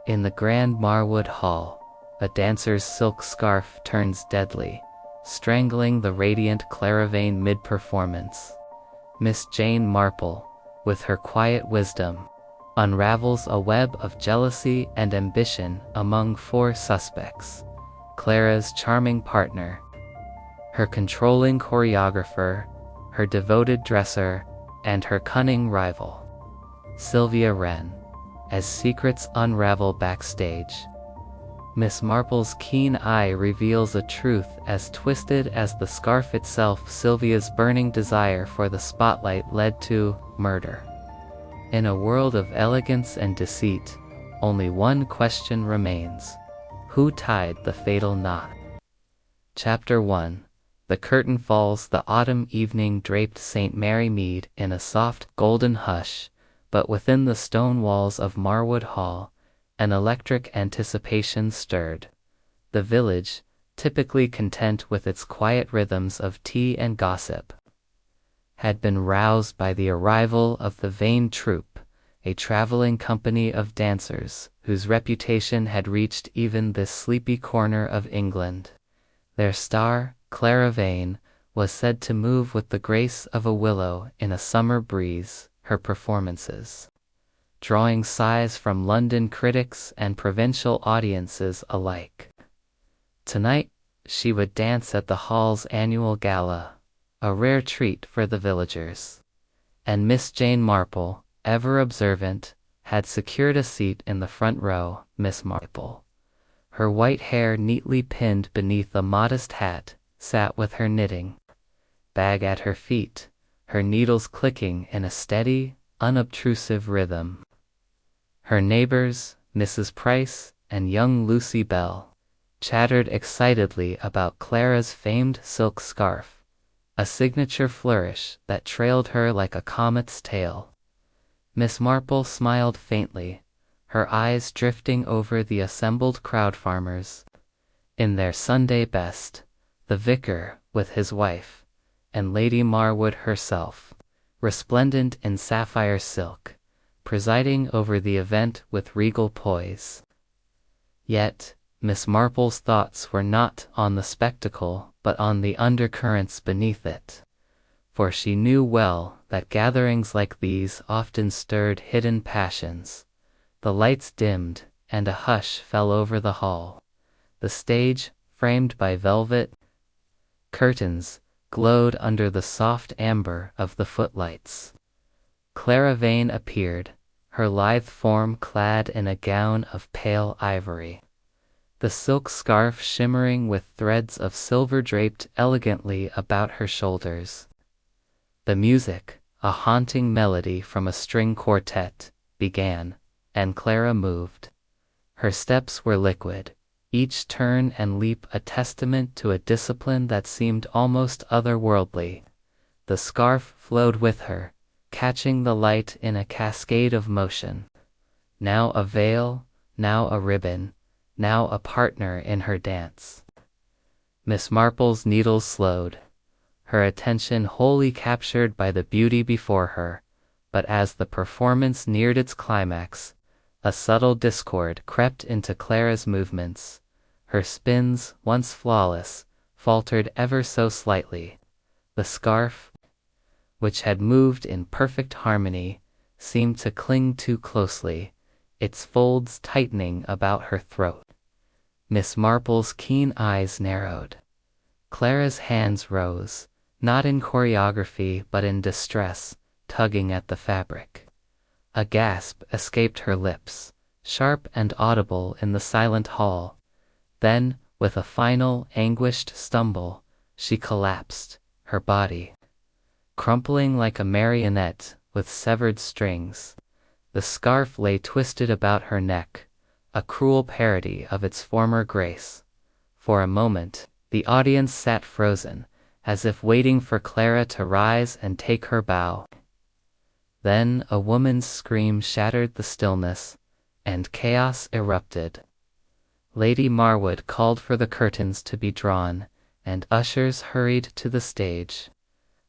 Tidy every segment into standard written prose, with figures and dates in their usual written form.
In the grand Marwood Hall, a dancer's silk scarf turns deadly, strangling the radiant Clara Vane mid-performance. Miss Jane Marple, with her quiet wisdom, unravels a web of jealousy and ambition among four suspects: Clara's charming partner, her controlling choreographer, her devoted dresser, and her cunning rival, Sylvia Wren. As secrets unravel backstage, Miss Marple's keen eye reveals a truth as twisted as the scarf itself. Sylvia's burning desire for the spotlight led to murder. In a world of elegance and deceit, only one question remains: who tied the fatal knot? Chapter 1. The curtain falls. The autumn evening draped St. Mary Mead in a soft, golden hush, but within the stone walls of Marwood Hall, an electric anticipation stirred. The village, typically content with its quiet rhythms of tea and gossip, had been roused by the arrival of the Vane troupe, a traveling company of dancers whose reputation had reached even this sleepy corner of England. Their star, Clara Vane, was said to move with the grace of a willow in a summer breeze, her performances drawing sighs from London critics and provincial audiences alike. Tonight, she would dance at the Hall's annual gala, a rare treat for the villagers. And Miss Jane Marple, ever observant, had secured a seat in the front row. Miss Marple, her white hair neatly pinned beneath a modest hat, sat with her knitting bag at her feet, her needles clicking in a steady, unobtrusive rhythm. Her neighbors, Mrs. Price and young Lucy Bell, chattered excitedly about Clara's famed silk scarf, a signature flourish that trailed her like a comet's tail. Miss Marple smiled faintly, her eyes drifting over the assembled crowd. Farmers, in their Sunday best, the vicar with his wife, and Lady Marwood herself, resplendent in sapphire silk, presiding over the event with regal poise. Yet, Miss Marple's thoughts were not on the spectacle but on the undercurrents beneath it, for she knew well that gatherings like these often stirred hidden passions. The lights dimmed, and a hush fell over the hall. The stage, framed by velvet curtains, glowed under the soft amber of the footlights. Clara Vane appeared, her lithe form clad in a gown of pale ivory, the silk scarf shimmering with threads of silver draped elegantly about her shoulders. The music, a haunting melody from a string quartet, began, and Clara moved. Her steps were liquid, each turn and leap a testament to a discipline that seemed almost otherworldly. The scarf flowed with her, catching the light in a cascade of motion. Now a veil, now a ribbon, now a partner in her dance. Miss Marple's needles slowed, her attention wholly captured by the beauty before her, but as the performance neared its climax, a subtle discord crept into Clara's movements. Her spins, once flawless, faltered ever so slightly. The scarf, which had moved in perfect harmony, seemed to cling too closely, its folds tightening about her throat. Miss Marple's keen eyes narrowed. Clara's hands rose, not in choreography but in distress, tugging at the fabric. A gasp escaped her lips, sharp and audible in the silent hall. Then, with a final, anguished stumble, she collapsed, her body crumpling like a marionette with severed strings. The scarf lay twisted about her neck, a cruel parody of its former grace. For a moment, the audience sat frozen, as if waiting for Clara to rise and take her bow. Then a woman's scream shattered the stillness, and chaos erupted. Lady Marwood called for the curtains to be drawn, and ushers hurried to the stage.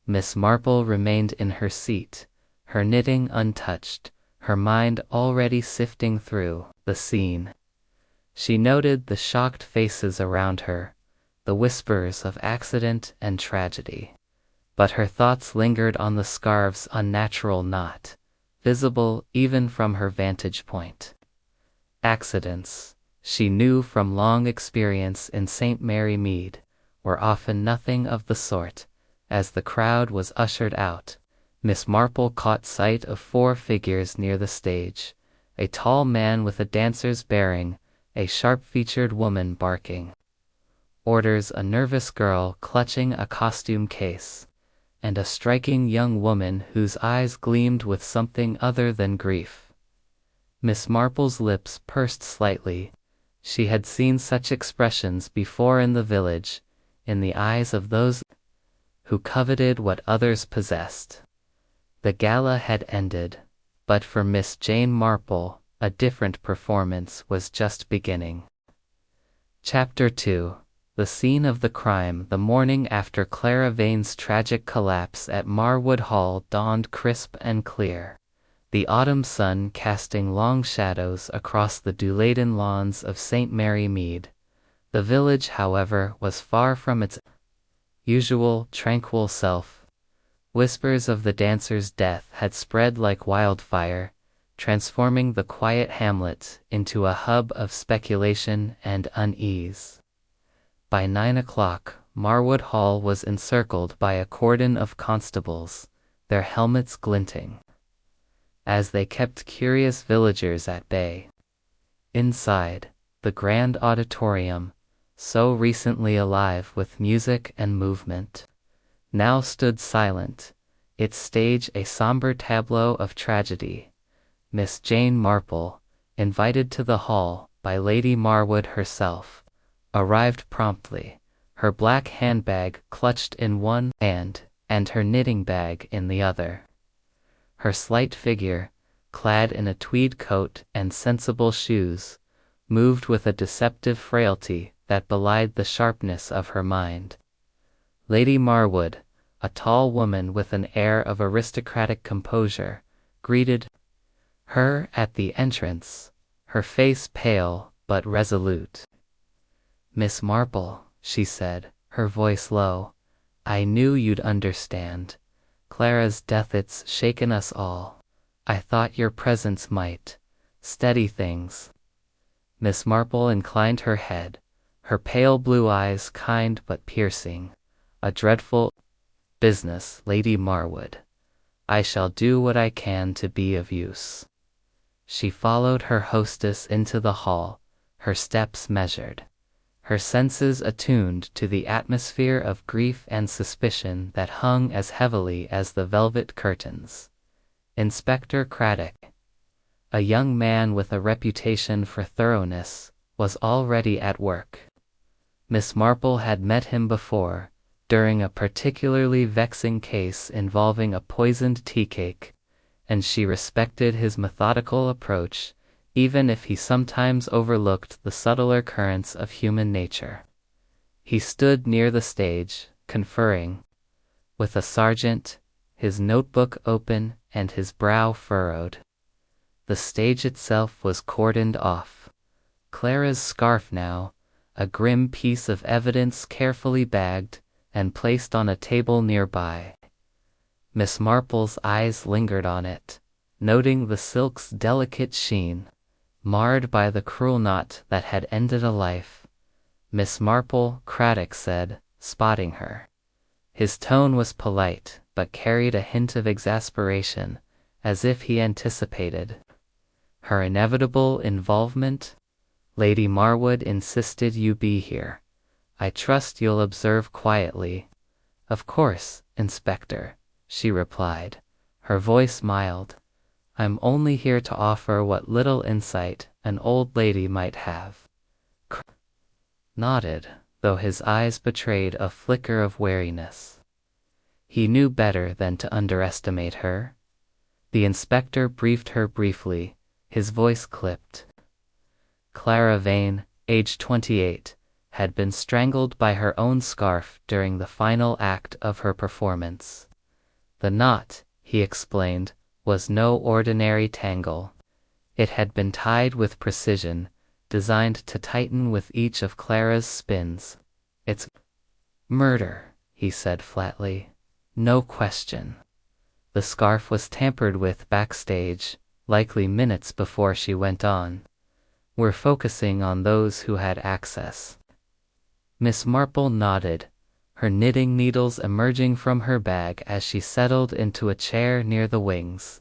Miss Marple remained in her seat, her knitting untouched, her mind already sifting through the scene. She noted the shocked faces around her, the whispers of accident and tragedy. But her thoughts lingered on the scarf's unnatural knot, visible even from her vantage point. Accidents, she knew from long experience in St. Mary Mead, were often nothing of the sort. As the crowd was ushered out, Miss Marple caught sight of 4 figures near the stage, a tall man with a dancer's bearing, a sharp-featured woman barking orders, a nervous girl clutching a costume case, and a striking young woman whose eyes gleamed with something other than grief. Miss Marple's lips pursed slightly. She had seen such expressions before in the village, in the eyes of those who coveted what others possessed. The gala had ended, but for Miss Jane Marple, a different performance was just beginning. Chapter 2. The scene of the crime. The morning after Clara Vane's tragic collapse at Marwood Hall dawned crisp and clear, the autumn sun casting long shadows across the dew-laden lawns of St. Mary Mead. The village, however, was far from its usual tranquil self. Whispers of the dancer's death had spread like wildfire, transforming the quiet hamlet into a hub of speculation and unease. By 9 o'clock, Marwood Hall was encircled by a cordon of constables, their helmets glinting, as they kept curious villagers at bay. Inside, the grand auditorium, so recently alive with music and movement, now stood silent, its stage a somber tableau of tragedy. Miss Jane Marple, invited to the hall by Lady Marwood herself, arrived promptly, her black handbag clutched in one hand and her knitting bag in the other. Her slight figure, clad in a tweed coat and sensible shoes, moved with a deceptive frailty that belied the sharpness of her mind. Lady Marwood, a tall woman with an air of aristocratic composure, greeted her at the entrance, her face pale but resolute. "Miss Marple," she said, her voice low, "I knew you'd understand. Clara's death, it's shaken us all. I thought your presence might steady things." Miss Marple inclined her head, her pale blue eyes kind but piercing. "A dreadful business, Lady Marwood. I shall do what I can to be of use." She followed her hostess into the hall, her steps measured, her senses attuned to the atmosphere of grief and suspicion that hung as heavily as the velvet curtains. Inspector Craddock, a young man with a reputation for thoroughness, was already at work. Miss Marple had met him before, during a particularly vexing case involving a poisoned tea cake, and she respected his methodical approach, even if he sometimes overlooked the subtler currents of human nature. He stood near the stage, conferring with a sergeant, his notebook open and his brow furrowed. The stage itself was cordoned off. Clara's scarf now, a grim piece of evidence carefully bagged and placed on a table nearby. Miss Marple's eyes lingered on it, noting the silk's delicate sheen, marred by the cruel knot that had ended a life. "Miss Marple," Craddock said, spotting her. His tone was polite, but carried a hint of exasperation, as if he anticipated her inevitable involvement. "Lady Marwood insisted you be here. I trust you'll observe quietly." "Of course, Inspector," she replied, her voice mild. "I'm only here to offer what little insight an old lady might have." Nodded, though his eyes betrayed a flicker of wariness. He knew better than to underestimate her. The inspector briefed her briefly, his voice clipped. Clara Vane, age 28, had been strangled by her own scarf during the final act of her performance. The knot, he explained, was no ordinary tangle. It had been tied with precision, designed to tighten with each of Clara's spins. "It's murder," he said flatly. "No question." The scarf was tampered with backstage, likely minutes before she went on. "We're focusing on those who had access." Miss Marple nodded, her knitting needles emerging from her bag as she settled into a chair near the wings.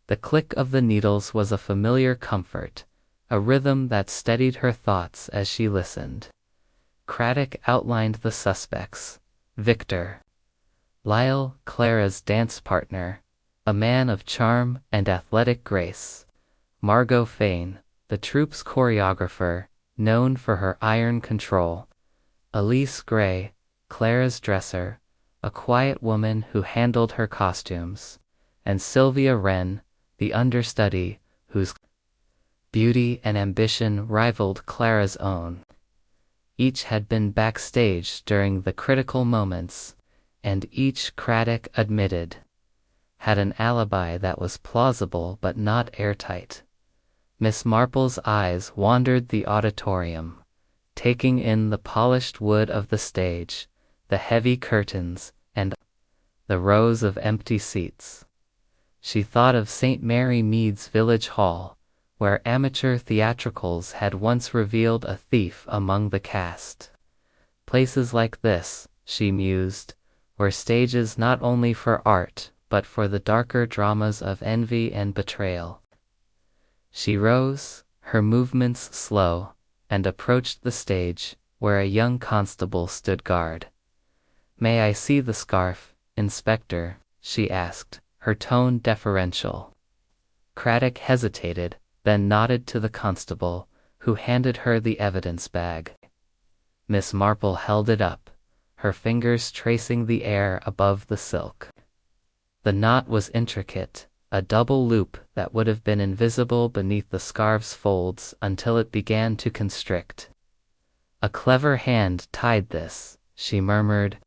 The click of the needles was a familiar comfort, a rhythm that steadied her thoughts as she listened. Craddock outlined the suspects. Victor, Lyle, Clara's dance partner, a man of charm and athletic grace. Margot Fane, the troupe's choreographer, known for her iron control. Elise Gray, Clara's dresser, a quiet woman who handled her costumes. And Sylvia Wren, the understudy, whose beauty and ambition rivaled Clara's own. Each had been backstage during the critical moments, and each, Craddock admitted, had an alibi that was plausible but not airtight. Miss Marple's eyes wandered the auditorium, taking in the polished wood of the stage, the heavy curtains, and the rows of empty seats. She thought of St. Mary Mead's Village Hall, where amateur theatricals had once revealed a thief among the cast. Places like this, she mused, were stages not only for art, but for the darker dramas of envy and betrayal. She rose, her movements slow, and approached the stage, where a young constable stood guard. "May I see the scarf, Inspector?" she asked, her tone deferential. Craddock hesitated, then nodded to the constable, who handed her the evidence bag. Miss Marple held it up, her fingers tracing the air above the silk. The knot was intricate, a double loop that would have been invisible beneath the scarf's folds until it began to constrict. "A clever hand tied this," she murmured,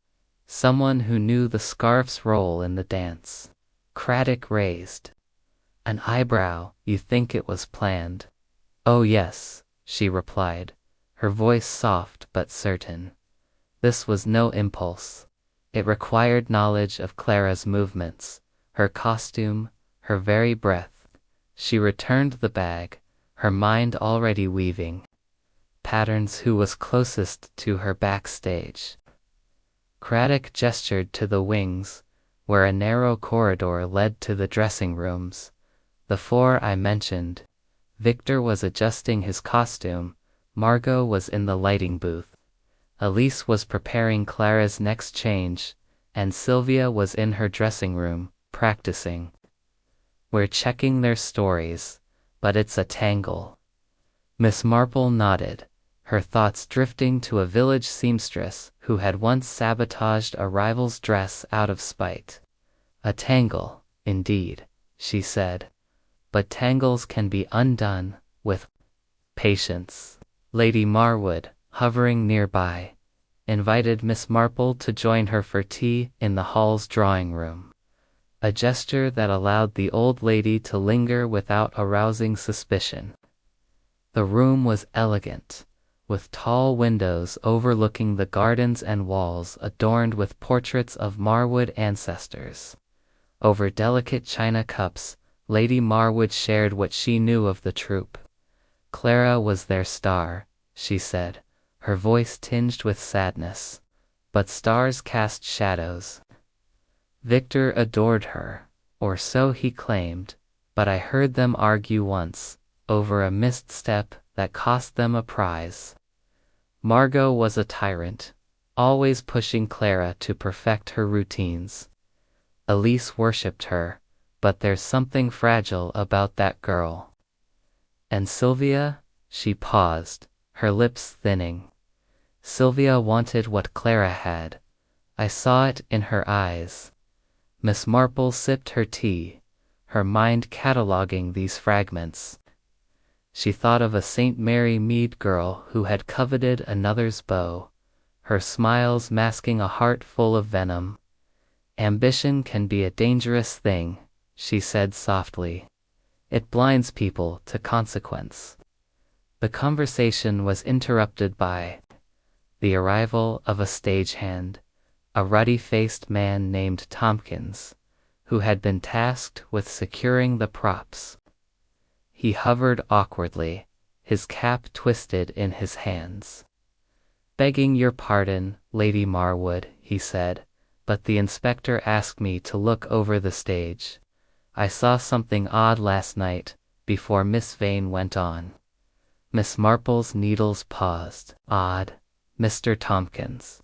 "someone who knew the scarf's role in the dance." Craddock raised an eyebrow. "You think it was planned?" "Oh yes," she replied, her voice soft but certain. "This was no impulse. It required knowledge of Clara's movements, her costume, her very breath." She returned the bag, her mind already weaving patterns. Who was closest to her backstage? Craddock gestured to the wings, where a narrow corridor led to the dressing rooms. "The four I mentioned." Victor was adjusting his costume, Margot was in the lighting booth, Elise was preparing Clara's next change, and Sylvia was in her dressing room, practicing. "We're checking their stories, but it's a tangle." Miss Marple nodded, her thoughts drifting to a village seamstress who had once sabotaged a rival's dress out of spite. "A tangle, indeed," she said. "But tangles can be undone, with patience." Lady Marwood, hovering nearby, invited Miss Marple to join her for tea in the hall's drawing room, a gesture that allowed the old lady to linger without arousing suspicion. The room was elegant, with tall windows overlooking the gardens and walls adorned with portraits of Marwood ancestors. Over delicate china cups, Lady Marwood shared what she knew of the troupe. "Clara was their star," she said, her voice tinged with sadness. "But stars cast shadows. Victor adored her, or so he claimed, but I heard them argue once, over a missed step that cost them a prize. Margot was a tyrant, always pushing Clara to perfect her routines. Elise worshipped her, but there's something fragile about that girl. And Sylvia?" She paused, her lips thinning. "Sylvia wanted what Clara had. I saw it in her eyes." Miss Marple sipped her tea, her mind cataloguing these fragments. She thought of a St. Mary Mead girl who had coveted another's beau, her smiles masking a heart full of venom. "Ambition can be a dangerous thing," she said softly. It blinds people to consequence. The conversation was interrupted by the arrival of a stagehand, a ruddy-faced man named Tompkins, who had been tasked with securing the props. He hovered awkwardly, his cap twisted in his hands. "Begging your pardon, Lady Marwood," he said, "but the inspector asked me to look over the stage. I saw something odd last night," before Miss Vane went on. Miss Marple's needles paused. "Odd, Mr. Tompkins?"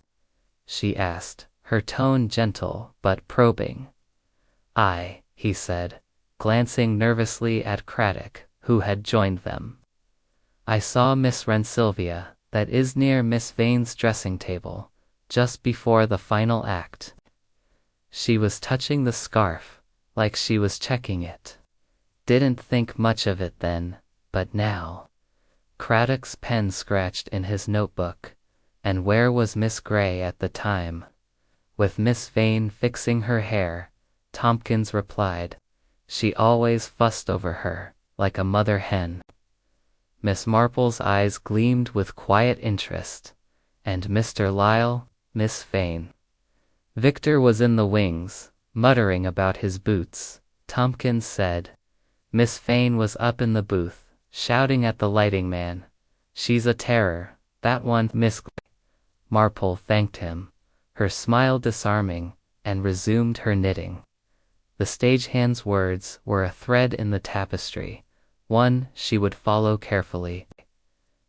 she asked, her tone gentle but probing. "Aye," he said, glancing nervously at Craddock, who had joined them. "I saw Miss Renssylvia, that is near Miss Vane's dressing table, just before the final act. She was touching the scarf, like she was checking it. Didn't think much of it then, but now." Craddock's pen scratched in his notebook. "And where was Miss Grey at the time?" "With Miss Vane fixing her hair," Tompkins replied. "She always fussed over her, like a mother hen." Miss Marple's eyes gleamed with quiet interest. "And Mr. Lyle, Miss Vane?" "Victor was in the wings, muttering about his boots," Tompkins said. "Miss Vane was up in the booth, shouting at the lighting man. She's a terror, that one." Miss Marple thanked him, her smile disarming, and resumed her knitting. The stagehand's words were a thread in the tapestry, one she would follow carefully.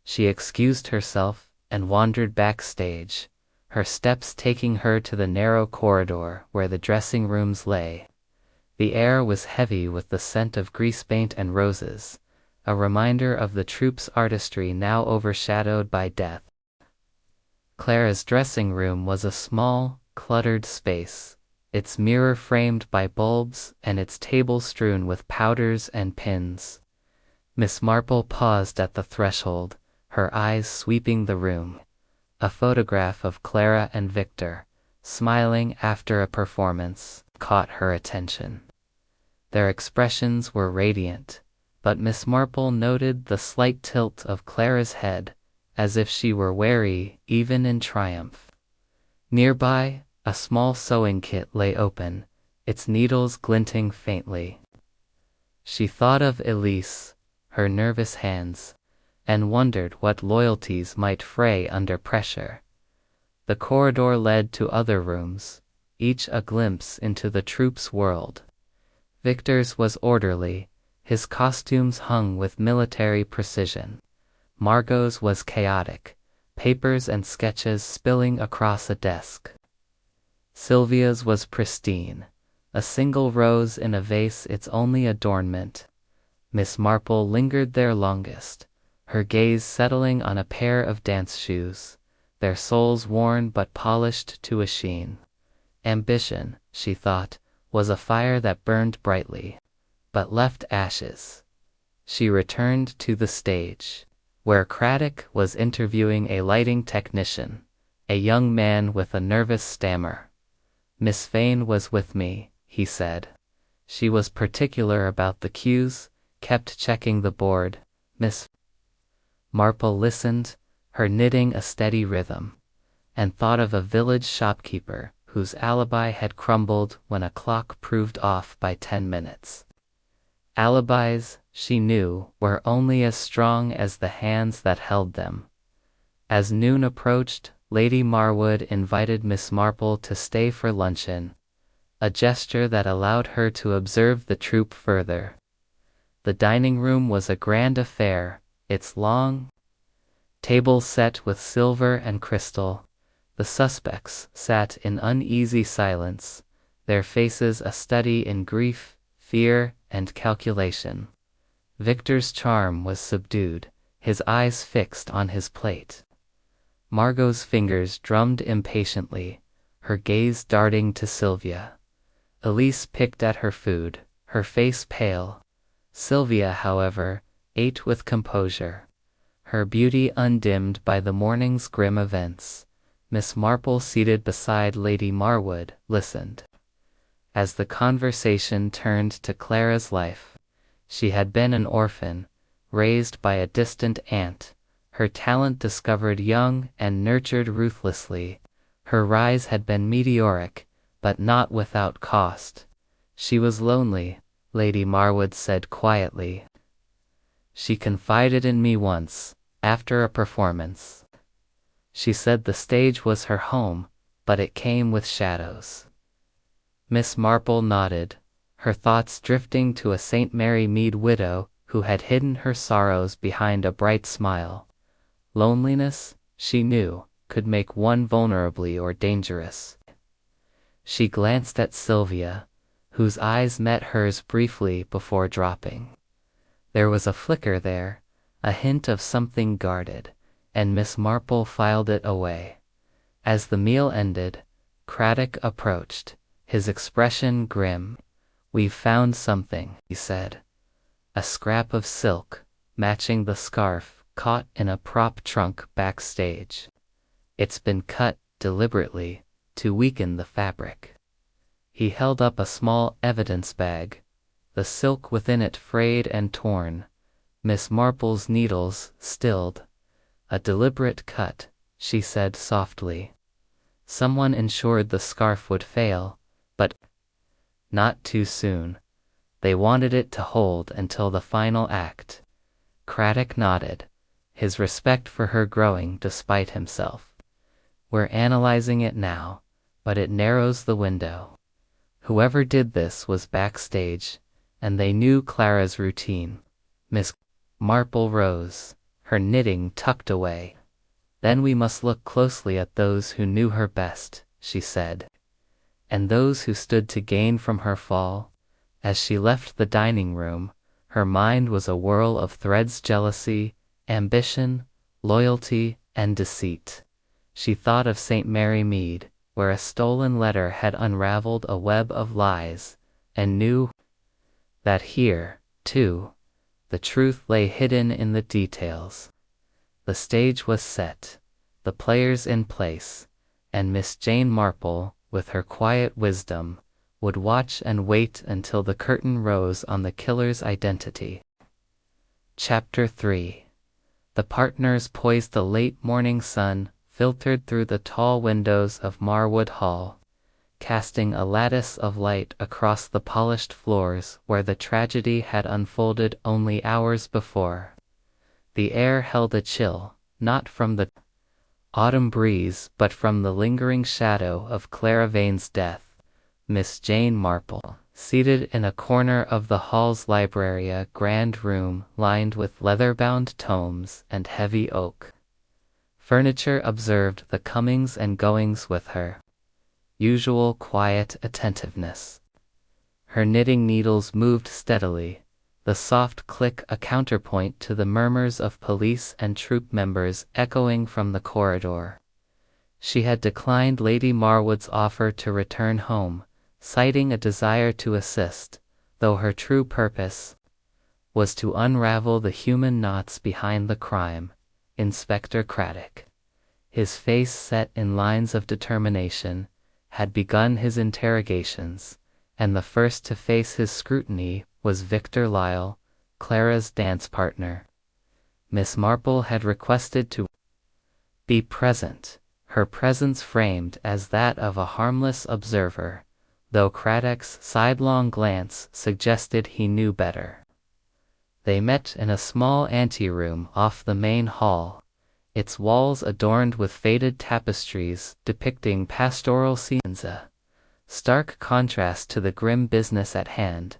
She excused herself and wandered backstage, her steps taking her to the narrow corridor where the dressing rooms lay. The air was heavy with the scent of grease paint and roses, a reminder of the troupe's artistry now overshadowed by death. Clara's dressing room was a small, cluttered space, its mirror framed by bulbs and its table strewn with powders and pins. Miss Marple paused at the threshold, her eyes sweeping the room. A photograph of Clara and Victor, smiling after a performance, caught her attention. Their expressions were radiant, but Miss Marple noted the slight tilt of Clara's head, as if she were wary even in triumph. Nearby, a small sewing kit lay open, its needles glinting faintly. She thought of Elise, her nervous hands, and wondered what loyalties might fray under pressure. The corridor led to other rooms, each a glimpse into the troupe's world. Victor's was orderly, his costumes hung with military precision. Margot's was chaotic, papers and sketches spilling across a desk. Sylvia's was pristine, a single rose in a vase its only adornment. Miss Marple lingered there longest, her gaze settling on a pair of dance shoes, their soles worn but polished to a sheen. Ambition, she thought, was a fire that burned brightly, but left ashes. She returned to the stage, where Craddock was interviewing a lighting technician, a young man with a nervous stammer. "Miss Vane was with me," he said. "She was particular about the cues, kept checking the board." Miss Marple listened, her knitting a steady rhythm, and thought of a village shopkeeper whose alibi had crumbled when a clock proved off by 10 minutes. Alibis, she knew, were only as strong as the hands that held them. As noon approached, Lady Marwood invited Miss Marple to stay for luncheon, a gesture that allowed her to observe the troupe further. The dining room was a grand affair, its long table set with silver and crystal. The suspects sat in uneasy silence, their faces a study in grief, fear, and calculation. Victor's charm was subdued, his eyes fixed on his plate. Margot's fingers drummed impatiently, her gaze darting to Sylvia. Elise picked at her food, her face pale. Sylvia, however, ate with composure, her beauty undimmed by the morning's grim events. Miss Marple, seated beside Lady Marwood, listened. As the conversation turned to Clara's life, She had been an orphan, raised by a distant aunt, her talent discovered young and nurtured ruthlessly. Her rise had been meteoric, but not without cost. She was lonely, Lady Marwood said quietly. She confided in me once, after a performance. She said the stage was her home, but it came with shadows. Miss Marple nodded, her thoughts drifting to a St. Mary Mead widow who had hidden her sorrows behind a bright smile. Loneliness, she knew, could make one vulnerably or dangerous. She glanced at Sylvia, whose eyes met hers briefly before dropping. There was a flicker there, a hint of something guarded, and Miss Marple filed it away. As the meal ended, Craddock approached, his expression grim. "We've found something," he said. A scrap of silk, matching the scarf, caught in a prop trunk backstage. It's been cut, deliberately, to weaken the fabric. He held up a small evidence bag, the silk within it frayed and torn, Miss Marple's needles stilled. "A deliberate cut," she said softly. "Someone ensured the scarf would fail, but not too soon. They wanted it to hold until the final act." Craddock nodded, his respect for her growing despite himself. "We're analyzing it now, but it narrows the window. Whoever did this was backstage, and they knew Clara's routine." Miss Marple rose, her knitting tucked away. "Then we must look closely at those who knew her best," she said. "And those who stood to gain from her fall." As she left the dining room, her mind was a whirl of threads: jealousy, ambition, loyalty, and deceit. She thought of St. Mary Mead, where a stolen letter had unraveled a web of lies, and knew that here, too, the truth lay hidden in the details. The stage was set, the players in place, and Miss Jane Marple, with her quiet wisdom, would watch and wait until the curtain rose on the killer's identity. Chapter 3. The partners poised. The late morning sun filtered through the tall windows of Marwood Hall, casting a lattice of light across the polished floors where the tragedy had unfolded only hours before. The air held a chill, not from the autumn breeze but from the lingering shadow of Clara Vane's death. Miss Jane Marple, seated in a corner of the hall's library, a grand room lined with leather-bound tomes and heavy oak furniture, observed the comings and goings with her usual quiet attentiveness. Her knitting needles moved steadily, the soft click a counterpoint to the murmurs of police and troop members echoing from the corridor. She had declined Lady Marwood's offer to return home, citing a desire to assist, though her true purpose was to unravel the human knots behind the crime. Inspector Craddock, his face set in lines of determination, had begun his interrogations, and the first to face his scrutiny was Victor Lyle, Clara's dance partner. Miss Marple had requested to be present, her presence framed as that of a harmless observer, though Craddock's sidelong glance suggested he knew better. They met in a small anteroom off the main hall, its walls adorned with faded tapestries depicting pastoral scenes, a stark contrast to the grim business at hand.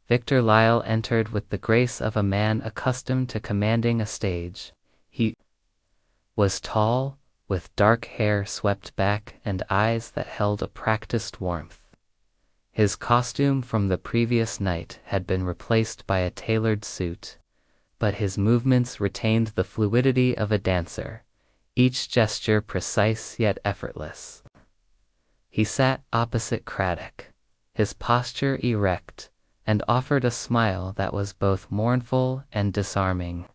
Victor Lyle entered with the grace of a man accustomed to commanding a stage. He was tall, with dark hair swept back and eyes that held a practiced warmth. His costume from the previous night had been replaced by a tailored suit, but his movements retained the fluidity of a dancer, each gesture precise yet effortless. He sat opposite Craddock, his posture erect, and offered a smile that was both mournful and disarming.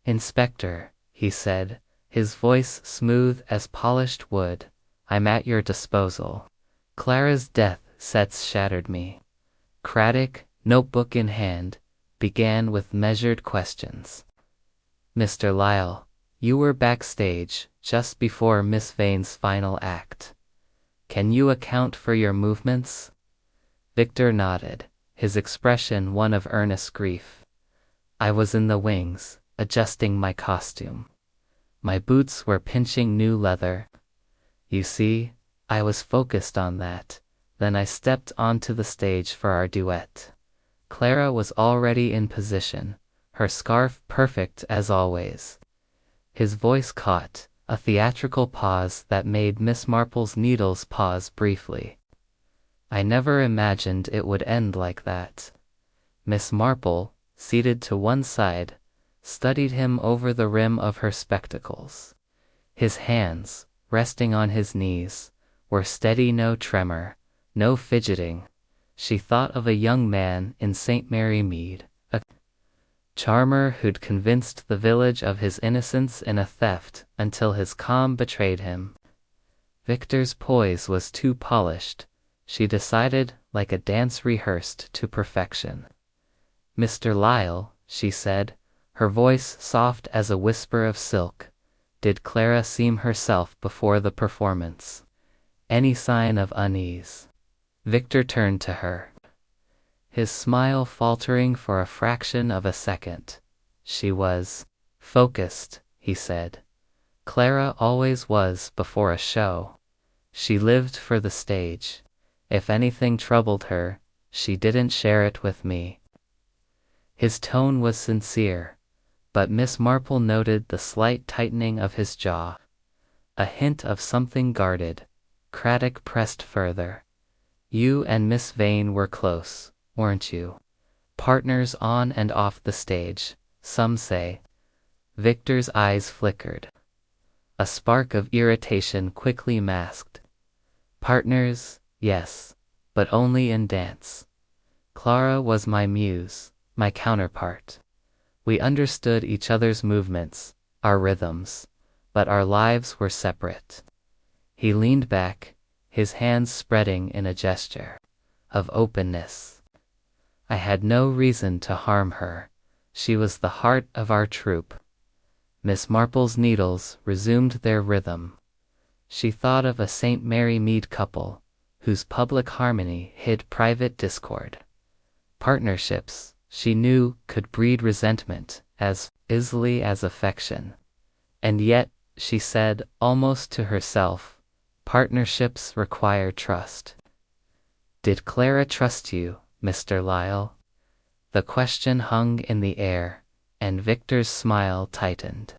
"Inspector," he said, his voice smooth as polished wood, "I'm at your disposal. Clara's death shattered me." Craddock, notebook in hand, began with measured questions. Mr. Lyle, you were backstage just before Miss Vane's final act. Can you account for your movements? Victor nodded, his expression one of earnest grief. I was in the wings, adjusting my costume. My boots were pinching new leather. You see, I was focused on that. Then I stepped onto the stage for our duet. Clara was already in position, her scarf perfect as always. His voice caught, a theatrical pause that made Miss Marple's needles pause briefly. I never imagined it would end like that. Miss Marple, seated to one side, studied him over the rim of her spectacles. His hands, resting on his knees, were steady, no tremor, no fidgeting. She thought of a young man in St. Mary Mead, a charmer who'd convinced the village of his innocence in a theft until his calm betrayed him. Victor's poise was too polished, she decided, like a dance rehearsed to perfection. Mr. Lyle, she said, her voice soft as a whisper of silk, did Clara seem herself before the performance? Any sign of unease? Victor turned to her, his smile faltering for a fraction of a second. She was focused, he said. Clara always was before a show. She lived for the stage. If anything troubled her, she didn't share it with me. His tone was sincere, but Miss Marple noted the slight tightening of his jaw. A hint of something guarded. Craddock pressed further. You and Miss Vane were close, weren't you? Partners on and off the stage, some say. Victor's eyes flickered. A spark of irritation quickly masked. Partners, yes, but only in dance. Clara was my muse, my counterpart. We understood each other's movements, our rhythms, but our lives were separate. He leaned back, his hands spreading in a gesture of openness. I had no reason to harm her. She was the heart of our troupe. Miss Marple's needles resumed their rhythm. She thought of a St. Mary Mead couple, whose public harmony hid private discord. Partnerships, she knew, could breed resentment as easily as affection. And yet, she said, almost to herself, partnerships require trust. Did Clara trust you, Mr. Lyle? The question hung in the air, and Victor's smile tightened.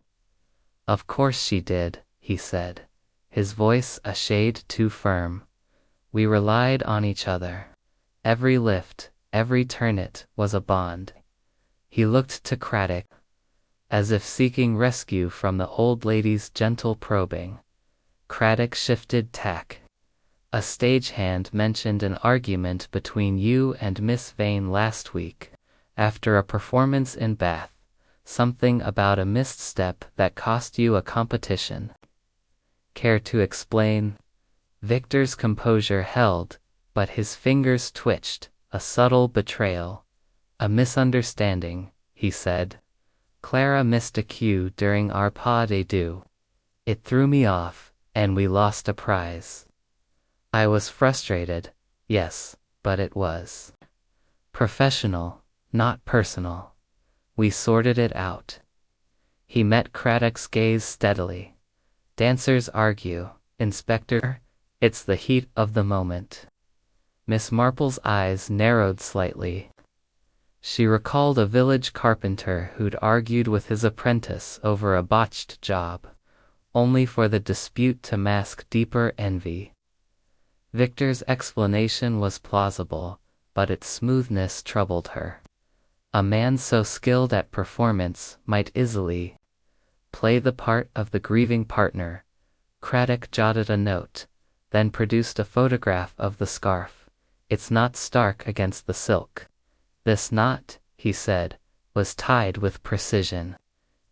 Of course she did, he said, his voice a shade too firm. We relied on each other. Every lift, every turnet was a bond. He looked to Craddock, as if seeking rescue from the old lady's gentle probing. Craddock shifted tack. A stagehand mentioned an argument between you and Miss Vane last week, after a performance in Bath, something about a missed step that cost you a competition. Care to explain? Victor's composure held, but his fingers twitched, a subtle betrayal. A misunderstanding, he said. Clara missed a cue during our pas de deux. It threw me off, and we lost a prize. I was frustrated, yes, but it was professional, not personal. We sorted it out. He met Craddock's gaze steadily. Dancers argue, Inspector, it's the heat of the moment. Miss Marple's eyes narrowed slightly. She recalled a village carpenter who'd argued with his apprentice over a botched job, only for the dispute to mask deeper envy. Victor's explanation was plausible, but its smoothness troubled her. A man so skilled at performance might easily play the part of the grieving partner. Craddock jotted a note, then produced a photograph of the scarf. It's not stark against the silk. This knot, he said, was tied with precision.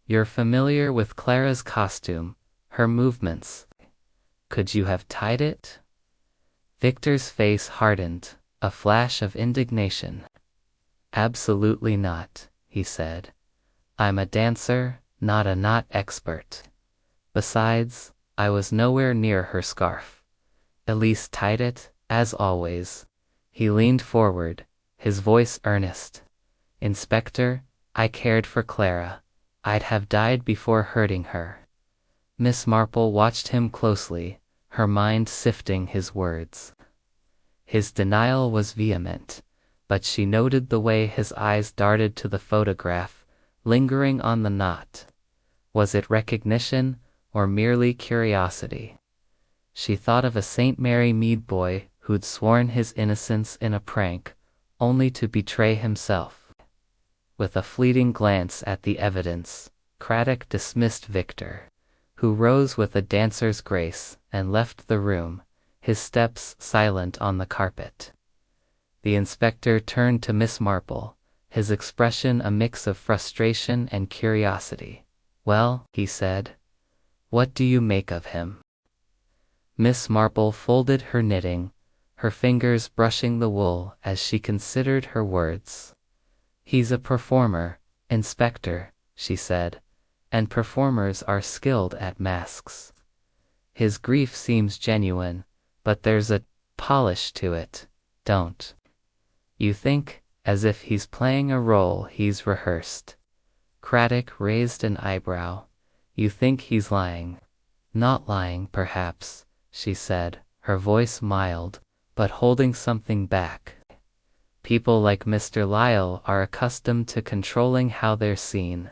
You're familiar with Clara's costume, her movements. Could you have tied it? Victor's face hardened, a flash of indignation. Absolutely not, he said. I'm a dancer, not a knot expert. Besides, I was nowhere near her scarf. Elise tied it, as always. He leaned forward, his voice earnest. Inspector, I cared for Clara. I'd have died before hurting her. Miss Marple watched him closely, her mind sifting his words. His denial was vehement, but she noted the way his eyes darted to the photograph, lingering on the knot. Was it recognition, or merely curiosity? She thought of a St. Mary Mead boy who'd sworn his innocence in a prank, only to betray himself. With a fleeting glance at the evidence, Craddock dismissed Victor, who rose with a dancer's grace and left the room, his steps silent on the carpet. The inspector turned to Miss Marple, his expression a mix of frustration and curiosity. Well, he said, what do you make of him? Miss Marple folded her knitting, her fingers brushing the wool as she considered her words. He's a performer, Inspector, she said, and performers are skilled at masks. His grief seems genuine, but there's a polish to it, don't you think, as if he's playing a role he's rehearsed? Craddock raised an eyebrow. You think he's lying? Not lying, perhaps, she said, her voice mild, but holding something back. People like Mr. Lyle are accustomed to controlling how they're seen.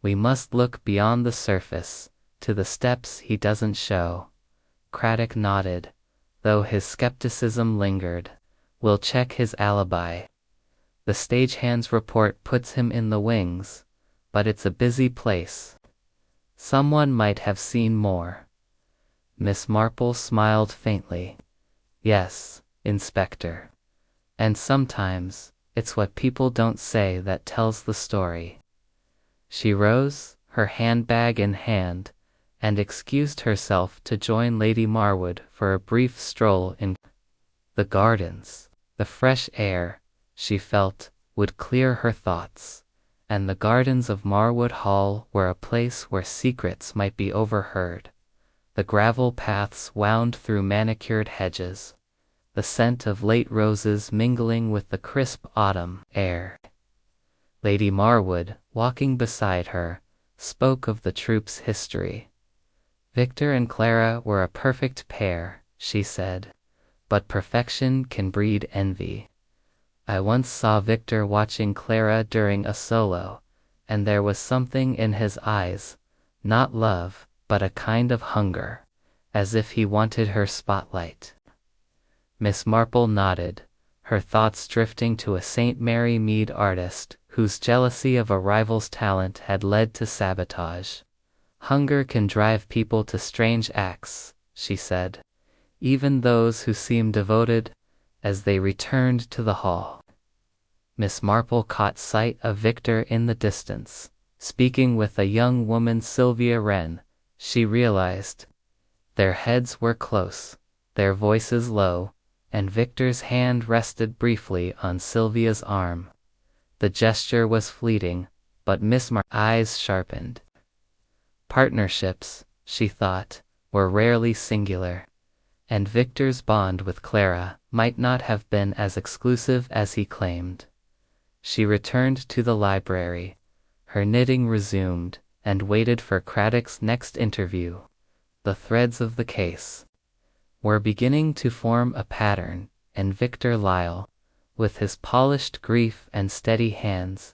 We must look beyond the surface, to the steps he doesn't show. Craddock nodded, though his skepticism lingered. We'll check his alibi. The stagehand's report puts him in the wings, but it's a busy place. Someone might have seen more. Miss Marple smiled faintly. Yes, Inspector. And sometimes, it's what people don't say that tells the story. She rose, her handbag in hand, and excused herself to join Lady Marwood for a brief stroll in the gardens. The fresh air, she felt, would clear her thoughts, and the gardens of Marwood Hall were a place where secrets might be overheard. The gravel paths wound through manicured hedges, the scent of late roses mingling with the crisp autumn air. Lady Marwood, walking beside her, spoke of the troup's history. Victor and Clara were a perfect pair, she said, but perfection can breed envy. I once saw Victor watching Clara during a solo, and there was something in his eyes, not love, but a kind of hunger, as if he wanted her spotlight. Miss Marple nodded, her thoughts drifting to a St. Mary Mead artist whose jealousy of a rival's talent had led to sabotage. Hunger can drive people to strange acts, she said, even those who seem devoted, as they returned to the hall. Miss Marple caught sight of Victor in the distance, speaking with a young woman, Sylvia Wren. She realized. Their heads were close, their voices low, and Victor's hand rested briefly on Sylvia's arm. The gesture was fleeting, but Miss Marple's eyes sharpened. Partnerships, she thought, were rarely singular, and Victor's bond with Clara might not have been as exclusive as he claimed. She returned to the library, her knitting resumed, and waited for Craddock's next interview. The threads of the case were beginning to form a pattern, and Victor Lyle, with his polished grief and steady hands,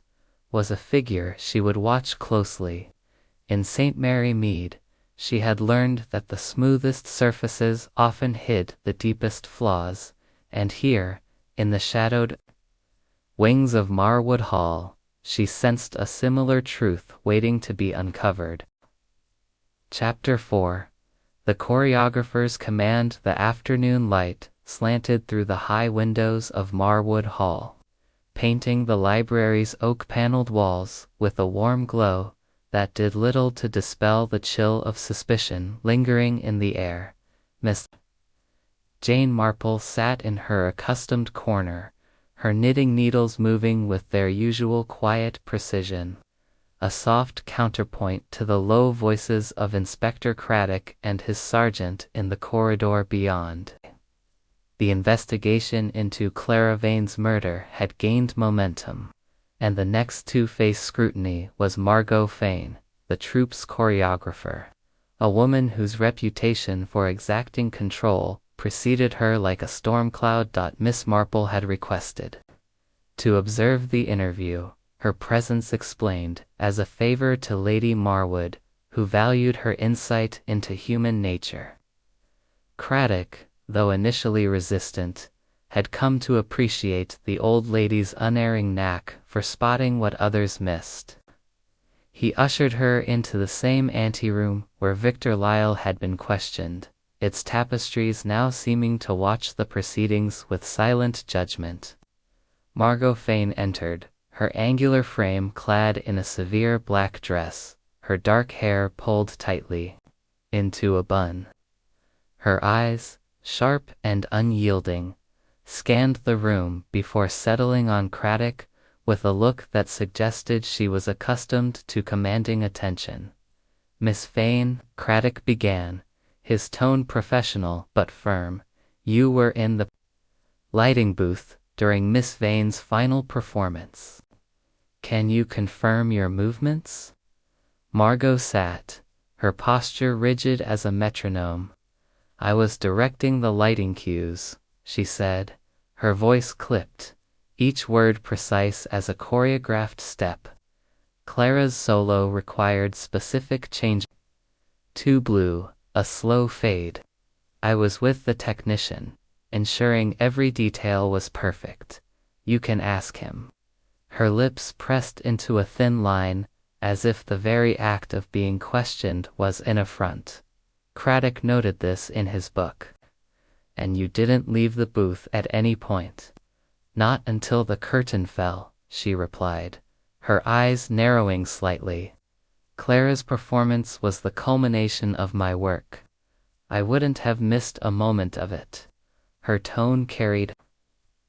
was a figure she would watch closely. In St. Mary Mead, she had learned that the smoothest surfaces often hid the deepest flaws, and here, in the shadowed wings of Marwood Hall, she sensed a similar truth waiting to be uncovered. Chapter 4. The choreographers command. The afternoon light slanted through the high windows of Marwood Hall, painting the library's oak-paneled walls with a warm glow that did little to dispel the chill of suspicion lingering in the air. Miss Jane Marple sat in her accustomed corner, her knitting needles moving with their usual quiet precision, a soft counterpoint to the low voices of Inspector Craddock and his sergeant in the corridor beyond. The investigation into Clara Vane's murder had gained momentum, and the next to face scrutiny was Margot Fane, the troupe's choreographer, a woman whose reputation for exacting control preceded her like a storm cloud. Miss Marple had requested to observe the interview, her presence explained, as a favor to Lady Marwood, who valued her insight into human nature. Craddock, though initially resistant, had come to appreciate the old lady's unerring knack for spotting what others missed. He ushered her into the same anteroom where Victor Lyle had been questioned, its tapestries now seeming to watch the proceedings with silent judgment. Margot Fane entered, her angular frame clad in a severe black dress, her dark hair pulled tightly into a bun. Her eyes, sharp and unyielding, scanned the room before settling on Craddock with a look that suggested she was accustomed to commanding attention. "Miss Fane," Craddock began, his tone professional but firm, "you were in the lighting booth during Miss Vane's final performance. Can you confirm your movements?" Margot sat, her posture rigid as a metronome. "I was directing the lighting cues," she said, her voice clipped, each word precise as a choreographed step. Clara's solo required specific change to blue, a slow fade. I was with the technician, ensuring every detail was perfect. You can ask him. Her lips pressed into a thin line, as if the very act of being questioned was an affront. Craddock noted this in his book. "And you didn't leave the booth at any point?" "Not until the curtain fell," she replied, her eyes narrowing slightly. "Clara's performance was the culmination of my work. I wouldn't have missed a moment of it." Her tone carried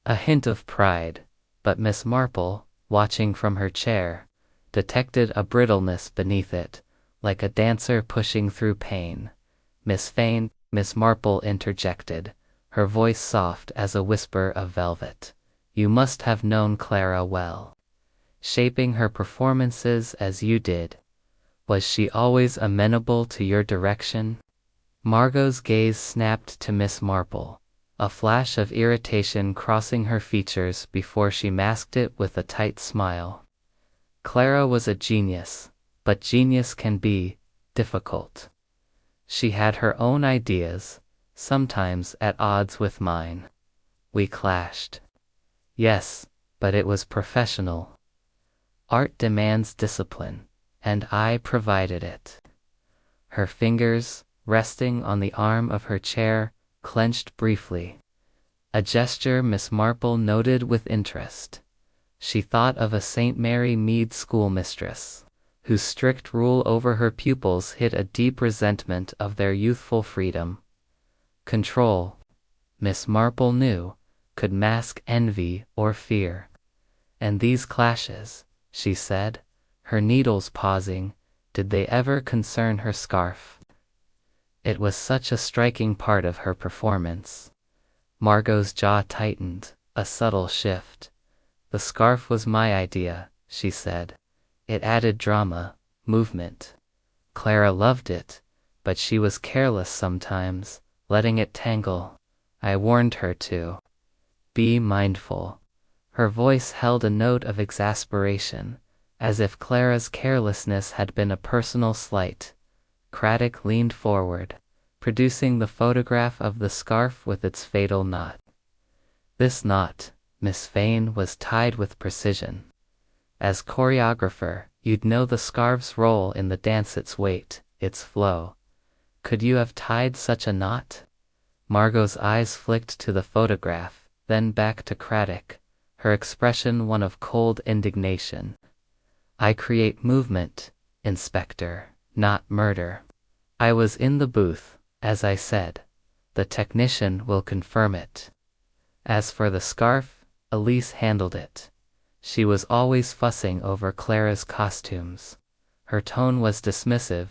a hint of pride, but Miss Marple, watching from her chair, detected a brittleness beneath it, like a dancer pushing through pain. "Miss Fane," Miss Marple interjected, her voice soft as a whisper of velvet. "You must have known Clara well, shaping her performances as you did. Was she always amenable to your direction?" Margot's gaze snapped to Miss Marple, a flash of irritation crossing her features before she masked it with a tight smile. "Clara was a genius, but genius can be difficult. She had her own ideas, sometimes at odds with mine. We clashed. Yes, but it was professional. Art demands discipline, and I provided it." Her fingers, resting on the arm of her chair, clenched briefly, a gesture Miss Marple noted with interest. She thought of a St. Mary Mead schoolmistress, whose strict rule over her pupils hid a deep resentment of their youthful freedom. Control, Miss Marple knew, could mask envy or fear. "And these clashes," she said, her needles pausing, "did they ever concern her scarf?" It was such a striking part of her performance. Margot's jaw tightened, a subtle shift. "The scarf was my idea," she said. "It added drama, movement. Clara loved it, but she was careless sometimes, letting it tangle. I warned her to be mindful." Her voice held a note of exasperation, as if Clara's carelessness had been a personal slight. Craddock leaned forward, producing the photograph of the scarf with its fatal knot. This knot, Miss Fane, was tied with precision. As choreographer, you'd know the scarf's role in the dance, its weight, its flow. Could you have tied such a knot? Margot's eyes flicked to the photograph, then back to Craddock, her expression one of cold indignation. "I create movement, Inspector, not murder. I was in the booth, as I said. The technician will confirm it. As for the scarf, Elise handled it. She was always fussing over Clara's costumes. Her tone was dismissive,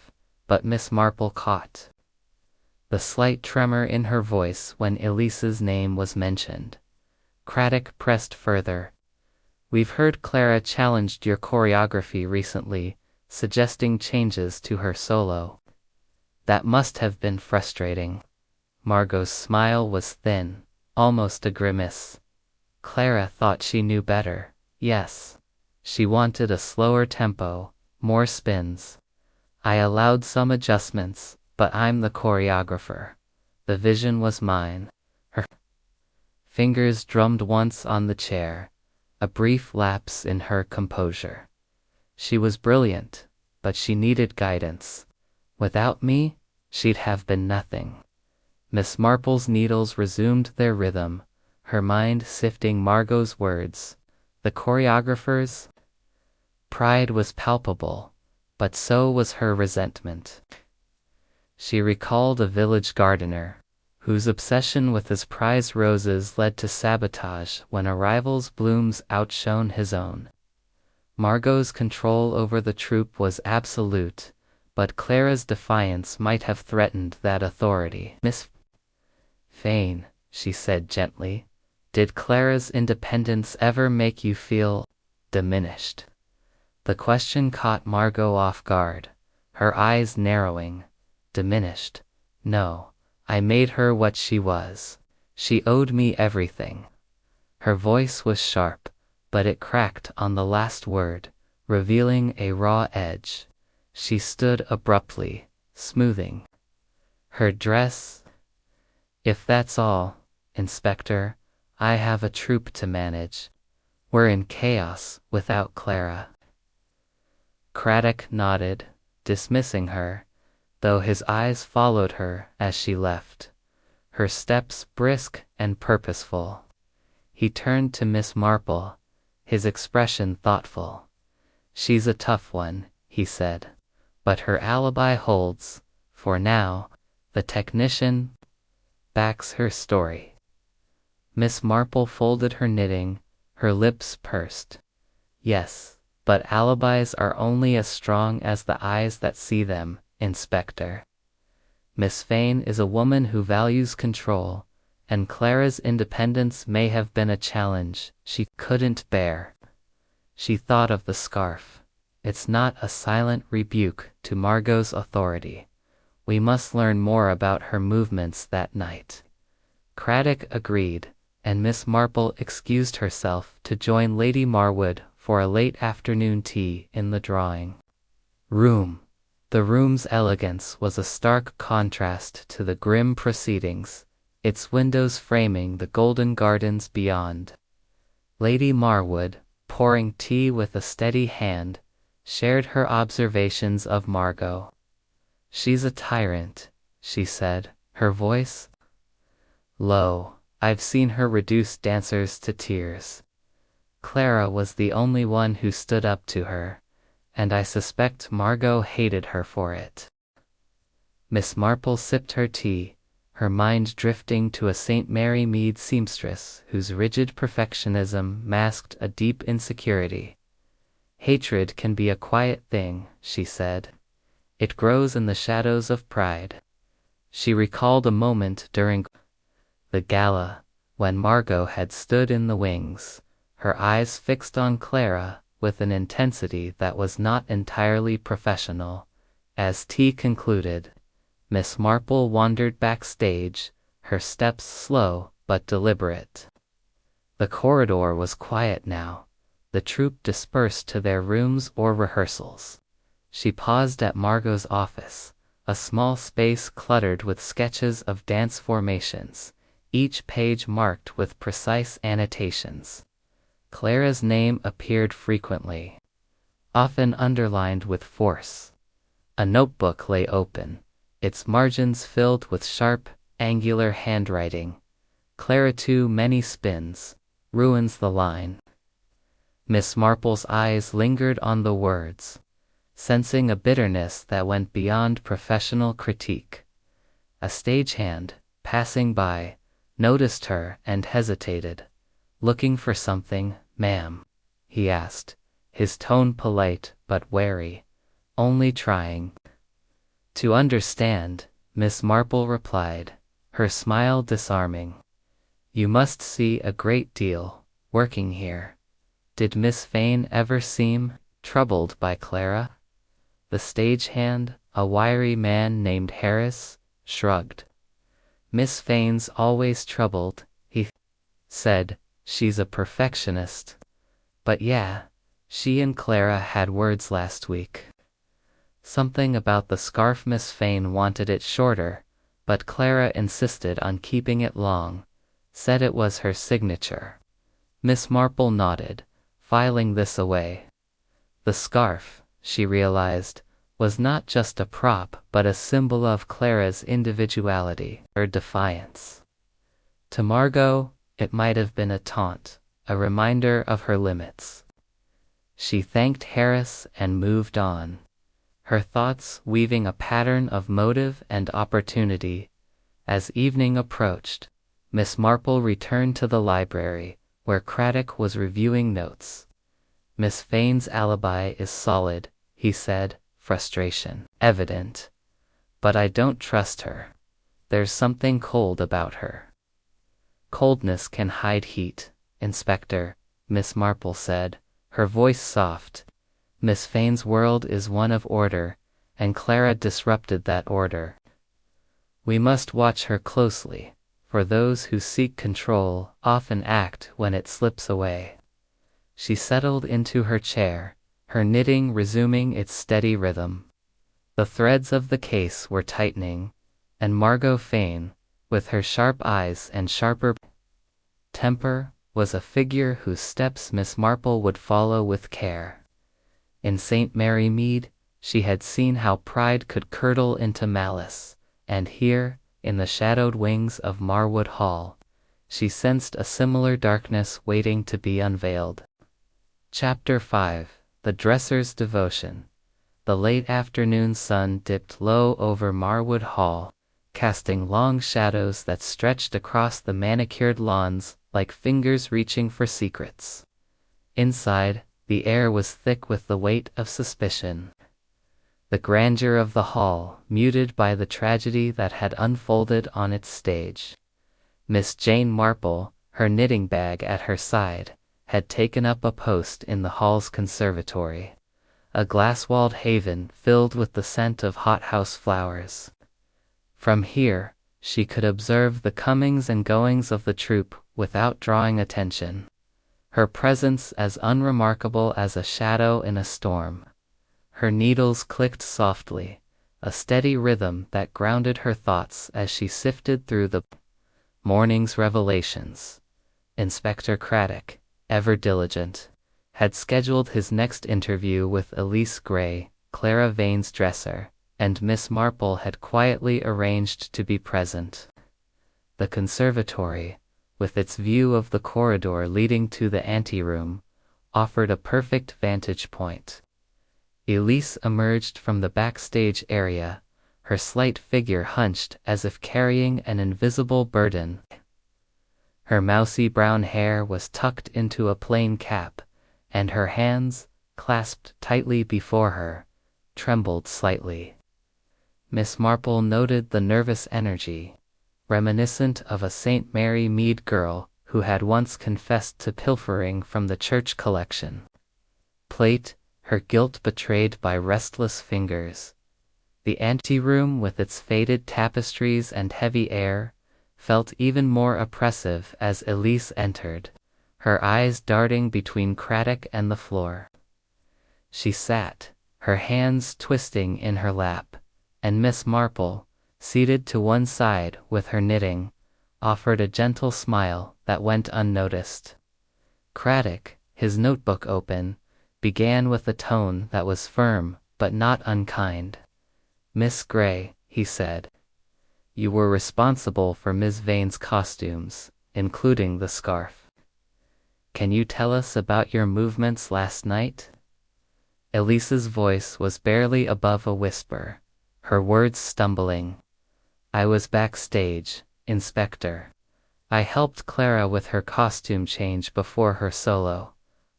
but Miss Marple caught the slight tremor in her voice when Elise's name was mentioned. Craddock pressed further. "We've heard Clara challenged your choreography recently, suggesting changes to her solo. That must have been frustrating." Margot's smile was thin, almost a grimace. Clara thought she knew better. Yes. She wanted a slower tempo, more spins. "I allowed some adjustments, but I'm the choreographer. The vision was mine." Her fingers drummed once on the chair, a brief lapse in her composure. "She was brilliant, but she needed guidance. Without me, she'd have been nothing." Miss Marple's needles resumed their rhythm, her mind sifting Margot's words. The choreographer's pride was palpable, but so was her resentment. She recalled a village gardener, whose obsession with his prize roses led to sabotage when a rival's blooms outshone his own. Margot's control over the troupe was absolute, but Clara's defiance might have threatened that authority. "Miss Fane," she said gently, "did Clara's independence ever make you feel diminished?" The question caught Margot off guard, her eyes narrowing. "Diminished? No. I made her what she was. She owed me everything." Her voice was sharp, but it cracked on the last word, revealing a raw edge. She stood abruptly, smoothing her dress. "If that's all, Inspector, I have a troupe to manage. We're in chaos without Clara." Craddock nodded, dismissing her, though his eyes followed her as she left, her steps brisk and purposeful. He turned to Miss Marple, his expression thoughtful. "She's a tough one," he said, "but her alibi holds, for now. The technician backs her story." Miss Marple folded her knitting, her lips pursed. "Yes, but alibis are only as strong as the eyes that see them, Inspector. Miss Fane is a woman who values control, and Clara's independence may have been a challenge she couldn't bear." She thought of the scarf. "It's not a silent rebuke to Margot's authority. We must learn more about her movements that night." Craddock agreed, and Miss Marple excused herself to join Lady Marwood for a late afternoon tea in the drawing room. The room's elegance was a stark contrast to the grim proceedings, its windows framing the golden gardens beyond. Lady Marwood, pouring tea with a steady hand, shared her observations of Margot. "She's a tyrant," she said, her voice low. "I've seen her reduce dancers to tears. Clara was the only one who stood up to her, and I suspect Margot hated her for it." Miss Marple sipped her tea, her mind drifting to a St. Mary Mead seamstress whose rigid perfectionism masked a deep insecurity. "Hatred can be a quiet thing," she said. "It grows in the shadows of pride." She recalled a moment during the gala, when Margot had stood in the wings, her eyes fixed on Clara with an intensity that was not entirely professional. As tea concluded, Miss Marple wandered backstage, her steps slow but deliberate. The corridor was quiet now, the troupe dispersed to their rooms or rehearsals. She paused at Margot's office, a small space cluttered with sketches of dance formations, each page marked with precise annotations. Clara's name appeared frequently, often underlined with force. A notebook lay open, its margins filled with sharp, angular handwriting. "Clara too many spins, ruins the line." Miss Marple's eyes lingered on the words, sensing a bitterness that went beyond professional critique. A stagehand, passing by, noticed her and hesitated. Looking for something, ma'am? He asked, his tone polite but wary. Only trying to understand, Miss Marple replied, her smile disarming. You must see a great deal, working here. Did Miss Vane ever seem troubled by Clara? The stagehand, a wiry man named Harris, shrugged. Miss Vane's always troubled, he said. She's a perfectionist. But yeah, she and Clara had words last week. Something about the scarf. Miss Vane wanted it shorter, but Clara insisted on keeping it long, said it was her signature. Miss Marple nodded, filing this away. The scarf, she realized, was not just a prop but a symbol of Clara's individuality, her defiance. To Margot, it might have been a taunt, a reminder of her limits. She thanked Harris and moved on, her thoughts weaving a pattern of motive and opportunity. As evening approached, Miss Marple returned to the library, where Craddock was reviewing notes. Miss Vane's alibi is solid, he said, frustration evident. But I don't trust her. There's something cold about her. Coldness can hide heat, Inspector, Miss Marple said, her voice soft. Miss Vane's world is one of order, and Clara disrupted that order. We must watch her closely, for those who seek control often act when it slips away. She settled into her chair, her knitting resuming its steady rhythm. The threads of the case were tightening, and Margot Vane, with her sharp eyes and sharper temper, was a figure whose steps Miss Marple would follow with care. In St. Mary Mead, she had seen how pride could curdle into malice, and here, in the shadowed wings of Marwood Hall, she sensed a similar darkness waiting to be unveiled. Chapter 5. The Dresser's Devotion. The late afternoon sun dipped low over Marwood Hall, casting long shadows that stretched across the manicured lawns like fingers reaching for secrets. Inside, the air was thick with the weight of suspicion. The grandeur of the hall muted by the tragedy that had unfolded on its stage. Miss Jane Marple, her knitting bag at her side, had taken up a post in the hall's conservatory, a glass-walled haven filled with the scent of hothouse flowers. From here, she could observe the comings and goings of the troupe without drawing attention, her presence as unremarkable as a shadow in a storm. Her needles clicked softly, a steady rhythm that grounded her thoughts as she sifted through the morning's revelations. Inspector Craddock, ever diligent, had scheduled his next interview with Elise Gray, Clara Vane's dresser, and Miss Marple had quietly arranged to be present. The conservatory, with its view of the corridor leading to the anteroom, offered a perfect vantage point. Elise emerged from the backstage area, her slight figure hunched as if carrying an invisible burden. Her mousy brown hair was tucked into a plain cap, and her hands, clasped tightly before her, trembled slightly. Miss Marple noted the nervous energy, reminiscent of a St. Mary Mead girl who had once confessed to pilfering from the church collection plate, her guilt betrayed by restless fingers. The anteroom, with its faded tapestries and heavy air, felt even more oppressive as Elise entered, her eyes darting between Craddock and the floor. She sat, her hands twisting in her lap, and Miss Marple, seated to one side with her knitting, offered a gentle smile that went unnoticed. Craddock, his notebook open, began with a tone that was firm but not unkind. "Miss Gray," he said, "you were responsible for Miss Vane's costumes, including the scarf. Can you tell us about your movements last night?" Elise's voice was barely above a whisper, her words stumbling. "I was backstage, Inspector. I helped Clara with her costume change before her solo.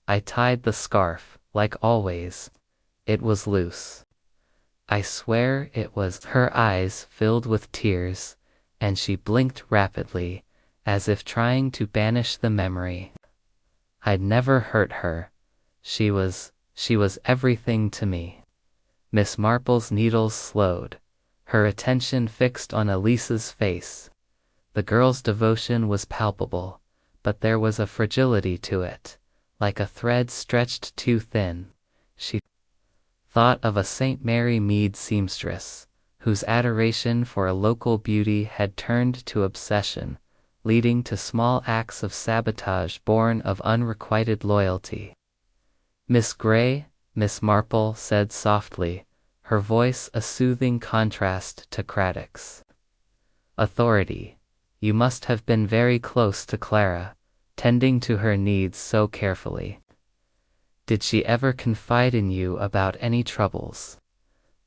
I tied the scarf, like always. It was loose. I swear it was. Her eyes filled with tears, and she blinked rapidly, as if trying to banish the memory. I'd never hurt her. She was everything to me. Miss Marple's needles slowed, her attention fixed on Elise's face. The girl's devotion was palpable, but there was a fragility to it, like a thread stretched too thin. She thought of a St. Mary Mead seamstress, whose adoration for a local beauty had turned to obsession, leading to small acts of sabotage born of unrequited loyalty. "Miss Grey," Miss Marple said softly, her voice a soothing contrast to Craddock's authority. "You must have been very close to Clara, tending to her needs so carefully. Did she ever confide in you about any troubles?"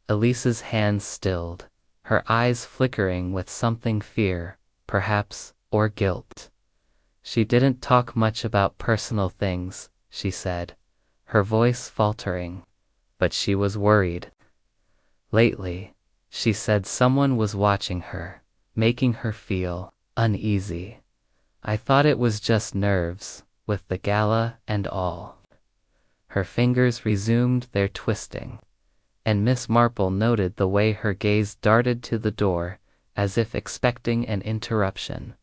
Elise's hands stilled, her eyes flickering with something fear, perhaps, or guilt. "She didn't talk much about personal things," she said, her voice faltering, "but she was worried. Lately, she said someone was watching her, making her feel uneasy. I thought it was just nerves, with the gala and all." Her fingers resumed their twisting, and Miss Marple noted the way her gaze darted to the door, as if expecting an interruption.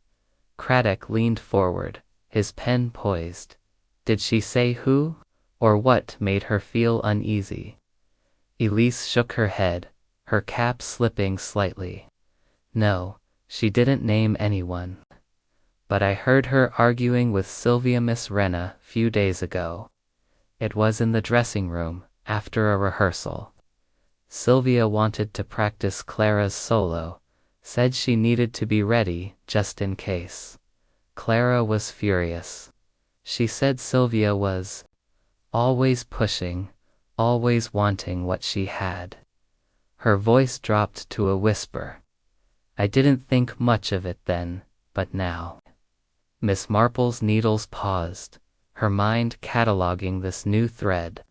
Craddock leaned forward, his pen poised. "Did she say who, or what made her feel uneasy?" Elise shook her head, her cap slipping slightly. "No, she didn't name anyone. But I heard her arguing with Sylvia Miss Rena few days ago. It was in the dressing room, after a rehearsal. Sylvia wanted to practice Clara's solo, said she needed to be ready just in case. Clara was furious. She said Sylvia was always pushing, always wanting what she had." Her voice dropped to a whisper. "I didn't think much of it then, but now." Miss Marple's needles paused, her mind cataloguing this new thread.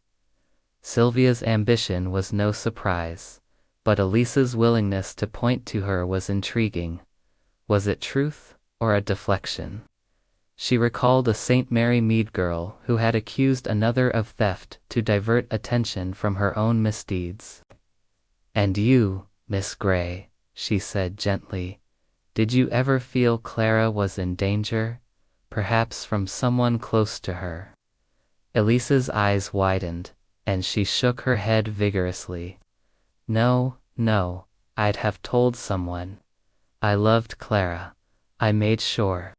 Sylvia's ambition was no surprise, but Elise's willingness to point to her was intriguing. Was it truth, or a deflection? She recalled a St. Mary Mead girl who had accused another of theft to divert attention from her own misdeeds. "And you, Miss Grey," she said gently, "did you ever feel Clara was in danger, perhaps from someone close to her?" Elise's eyes widened, and she shook her head vigorously. No, I'd have told someone. I loved Clara. I made sure.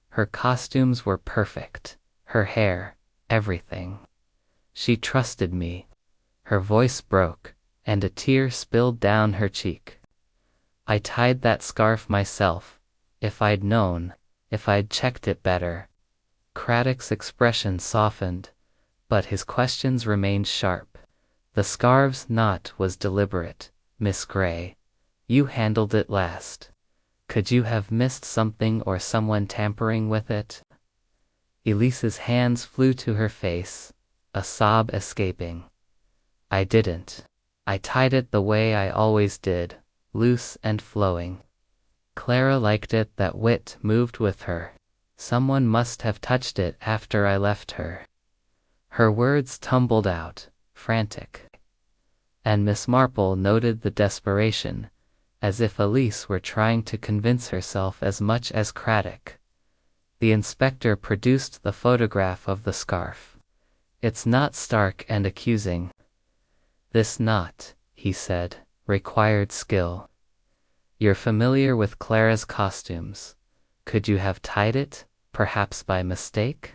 Her costumes were perfect, her hair, everything. She trusted me." Her voice broke, and a tear spilled down her cheek. "I tied that scarf myself. If I'd known, if I'd checked it better." Craddock's expression softened, but his questions remained sharp. "The scarf's knot was deliberate, Miss Grey. You handled it last. Could you have missed something or someone tampering with it?" Elise's hands flew to her face, a sob escaping. "I didn't. I tied it the way I always did, loose and flowing. Clara liked it that wit moved with her. Someone must have touched it after I left her." Her words tumbled out, frantic. And Miss Marple noted the desperation, as if Elise were trying to convince herself as much as Craddock. The inspector produced the photograph of the scarf. "It's not stark and accusing." "This knot," he said, "required skill. You're familiar with Clara's costumes. Could you have tied it, perhaps by mistake?"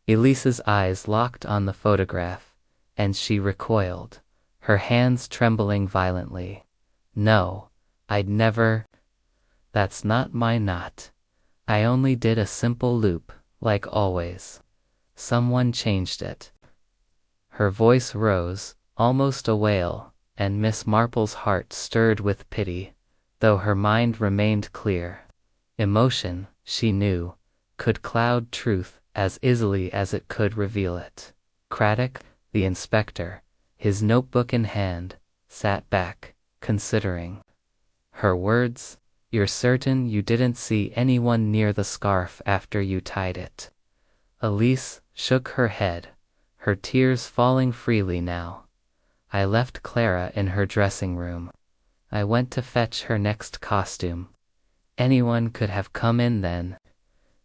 Elise's eyes locked on the photograph, and she recoiled, her hands trembling violently. "No, I'd never. That's not my knot. I only did a simple loop, like always. Someone changed it." Her voice rose, almost a wail, and Miss Marple's heart stirred with pity, though her mind remained clear. Emotion, she knew, could cloud truth as easily as it could reveal it. Craddock, the inspector, his notebook in hand, sat back, considering. Her words, "You're certain you didn't see anyone near the scarf after you tied it?" Elise shook her head, her tears falling freely now. "I left Clara in her dressing room. I went to fetch her next costume. Anyone could have come in then."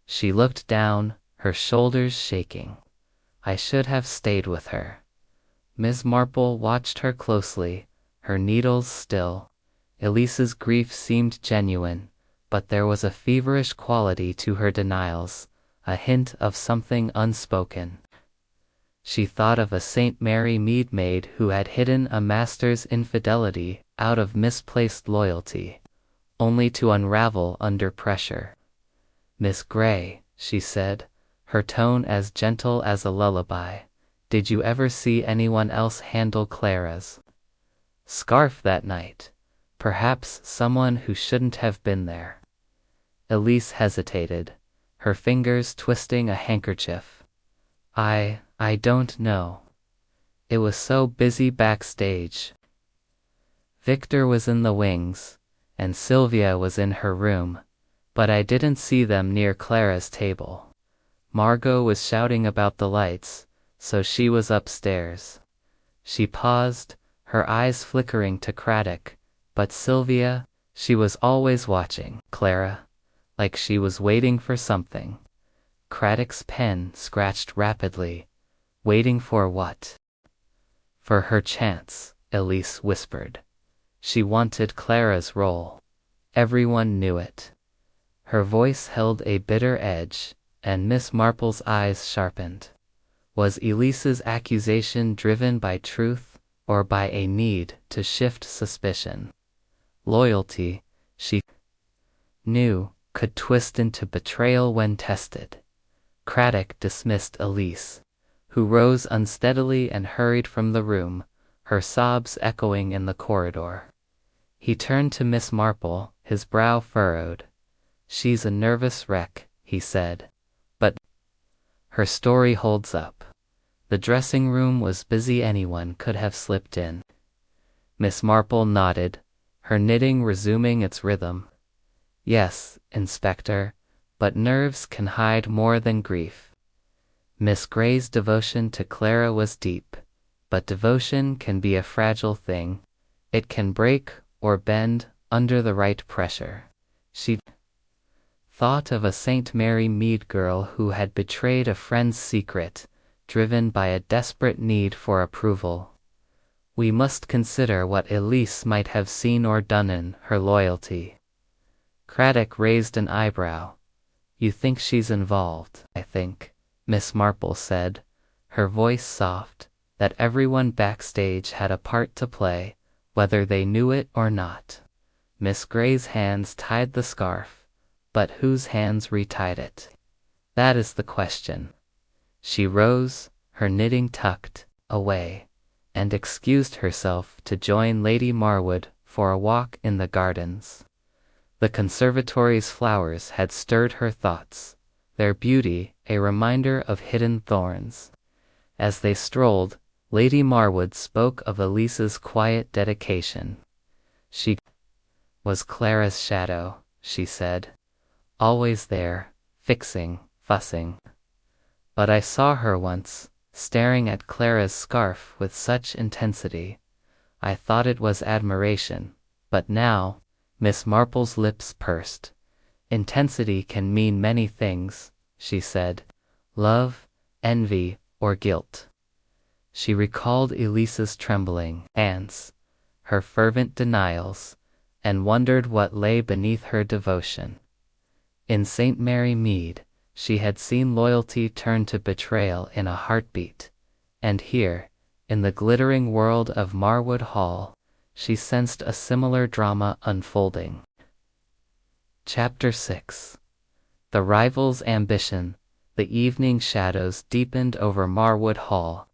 She looked down, her shoulders shaking. "I should have stayed with her." Miss Marple watched her closely, her needles still. Elise's grief seemed genuine, but there was a feverish quality to her denials, a hint of something unspoken. She thought of a St. Mary Mead maid who had hidden a master's infidelity out of misplaced loyalty, only to unravel under pressure. "Miss Grey," she said, her tone as gentle as a lullaby, "did you ever see anyone else handle Clara's scarf that night? Perhaps someone who shouldn't have been there." Elise hesitated, her fingers twisting a handkerchief. I don't know. It was so busy backstage. Victor was in the wings, and Sylvia was in her room, but I didn't see them near Clara's table. Margot was shouting about the lights, so she was upstairs. She paused, her eyes flickering to Craddock, but Sylvia, she was always watching Clara, like she was waiting for something. Craddock's pen scratched rapidly. Waiting for what? For her chance, Elise whispered. She wanted Clara's role. Everyone knew it. Her voice held a bitter edge, and Miss Marple's eyes sharpened. Was Elise's accusation driven by truth, or by a need to shift suspicion? Loyalty, she knew, could twist into betrayal when tested. Craddock dismissed Elise, who rose unsteadily and hurried from the room, her sobs echoing in the corridor. He turned to Miss Marple, his brow furrowed. "She's a nervous wreck," he said. "But her story holds up. The dressing room was busy, anyone could have slipped in." Miss Marple nodded, her knitting resuming its rhythm. "Yes, Inspector, but nerves can hide more than grief. Miss Grey's devotion to Clara was deep, but devotion can be a fragile thing. It can break or bend under the right pressure." She thought of a St. Mary Mead girl who had betrayed a friend's secret, driven by a desperate need for approval. We must consider what Elise might have seen or done in her loyalty. Craddock raised an eyebrow. "You think she's involved?" "I think," Miss Marple said, her voice soft, "that everyone backstage had a part to play, whether they knew it or not. Miss Grey's hands tied the scarf, but whose hands retied it? That is the question." She rose, her knitting tucked away, and excused herself to join Lady Marwood for a walk in the gardens. The conservatory's flowers had stirred her thoughts, their beauty a reminder of hidden thorns. As they strolled, Lady Marwood spoke of Elise's quiet dedication. "She was Clara's shadow," she said. "Always there, fixing, fussing. But I saw her once, staring at Clara's scarf with such intensity. I thought it was admiration, but now—" Miss Marple's lips pursed. "Intensity can mean many things," she said. "Love, envy, or guilt." She recalled Elise's trembling hands, her fervent denials, and wondered what lay beneath her devotion. In St. Mary Mead, she had seen loyalty turn to betrayal in a heartbeat, and here, in the glittering world of Marwood Hall, she sensed a similar drama unfolding. Chapter 6. The Rival's Ambition. The evening shadows deepened over Marwood Hall,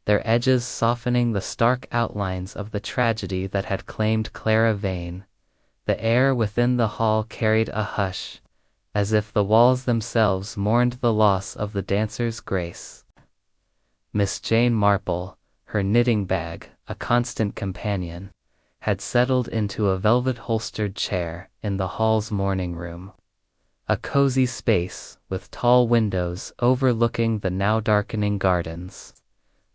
their edges softening the stark outlines of the tragedy that had claimed Clara Vane. The air within the hall carried a hush, as if the walls themselves mourned the loss of the dancer's grace. Miss Jane Marple, her knitting bag, a constant companion, had settled into a velvet-holstered chair in the hall's morning room. A cozy space, with tall windows overlooking the now darkening gardens.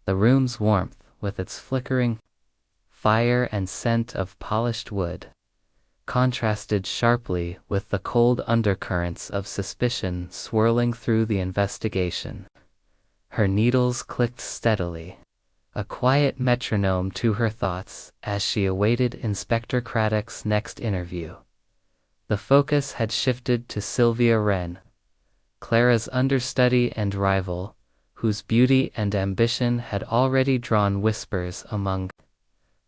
The room's warmth, with its flickering fire and scent of polished wood, contrasted sharply with the cold undercurrents of suspicion swirling through the investigation. Her needles clicked steadily, a quiet metronome to her thoughts as she awaited Inspector Craddock's next interview. The focus had shifted to Sylvia Wren, Clara's understudy and rival, whose beauty and ambition had already drawn whispers among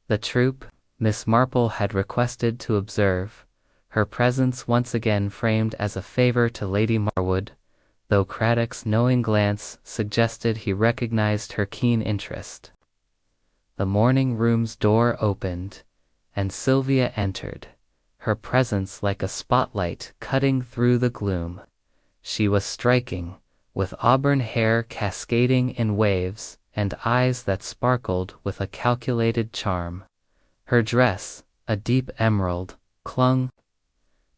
the troupe. Miss Marple had requested to observe, her presence once again framed as a favor to Lady Marwood, though Craddock's knowing glance suggested he recognized her keen interest. The morning room's door opened, and Sylvia entered, her presence like a spotlight cutting through the gloom. She was striking, with auburn hair cascading in waves and eyes that sparkled with a calculated charm. Her dress, a deep emerald, clung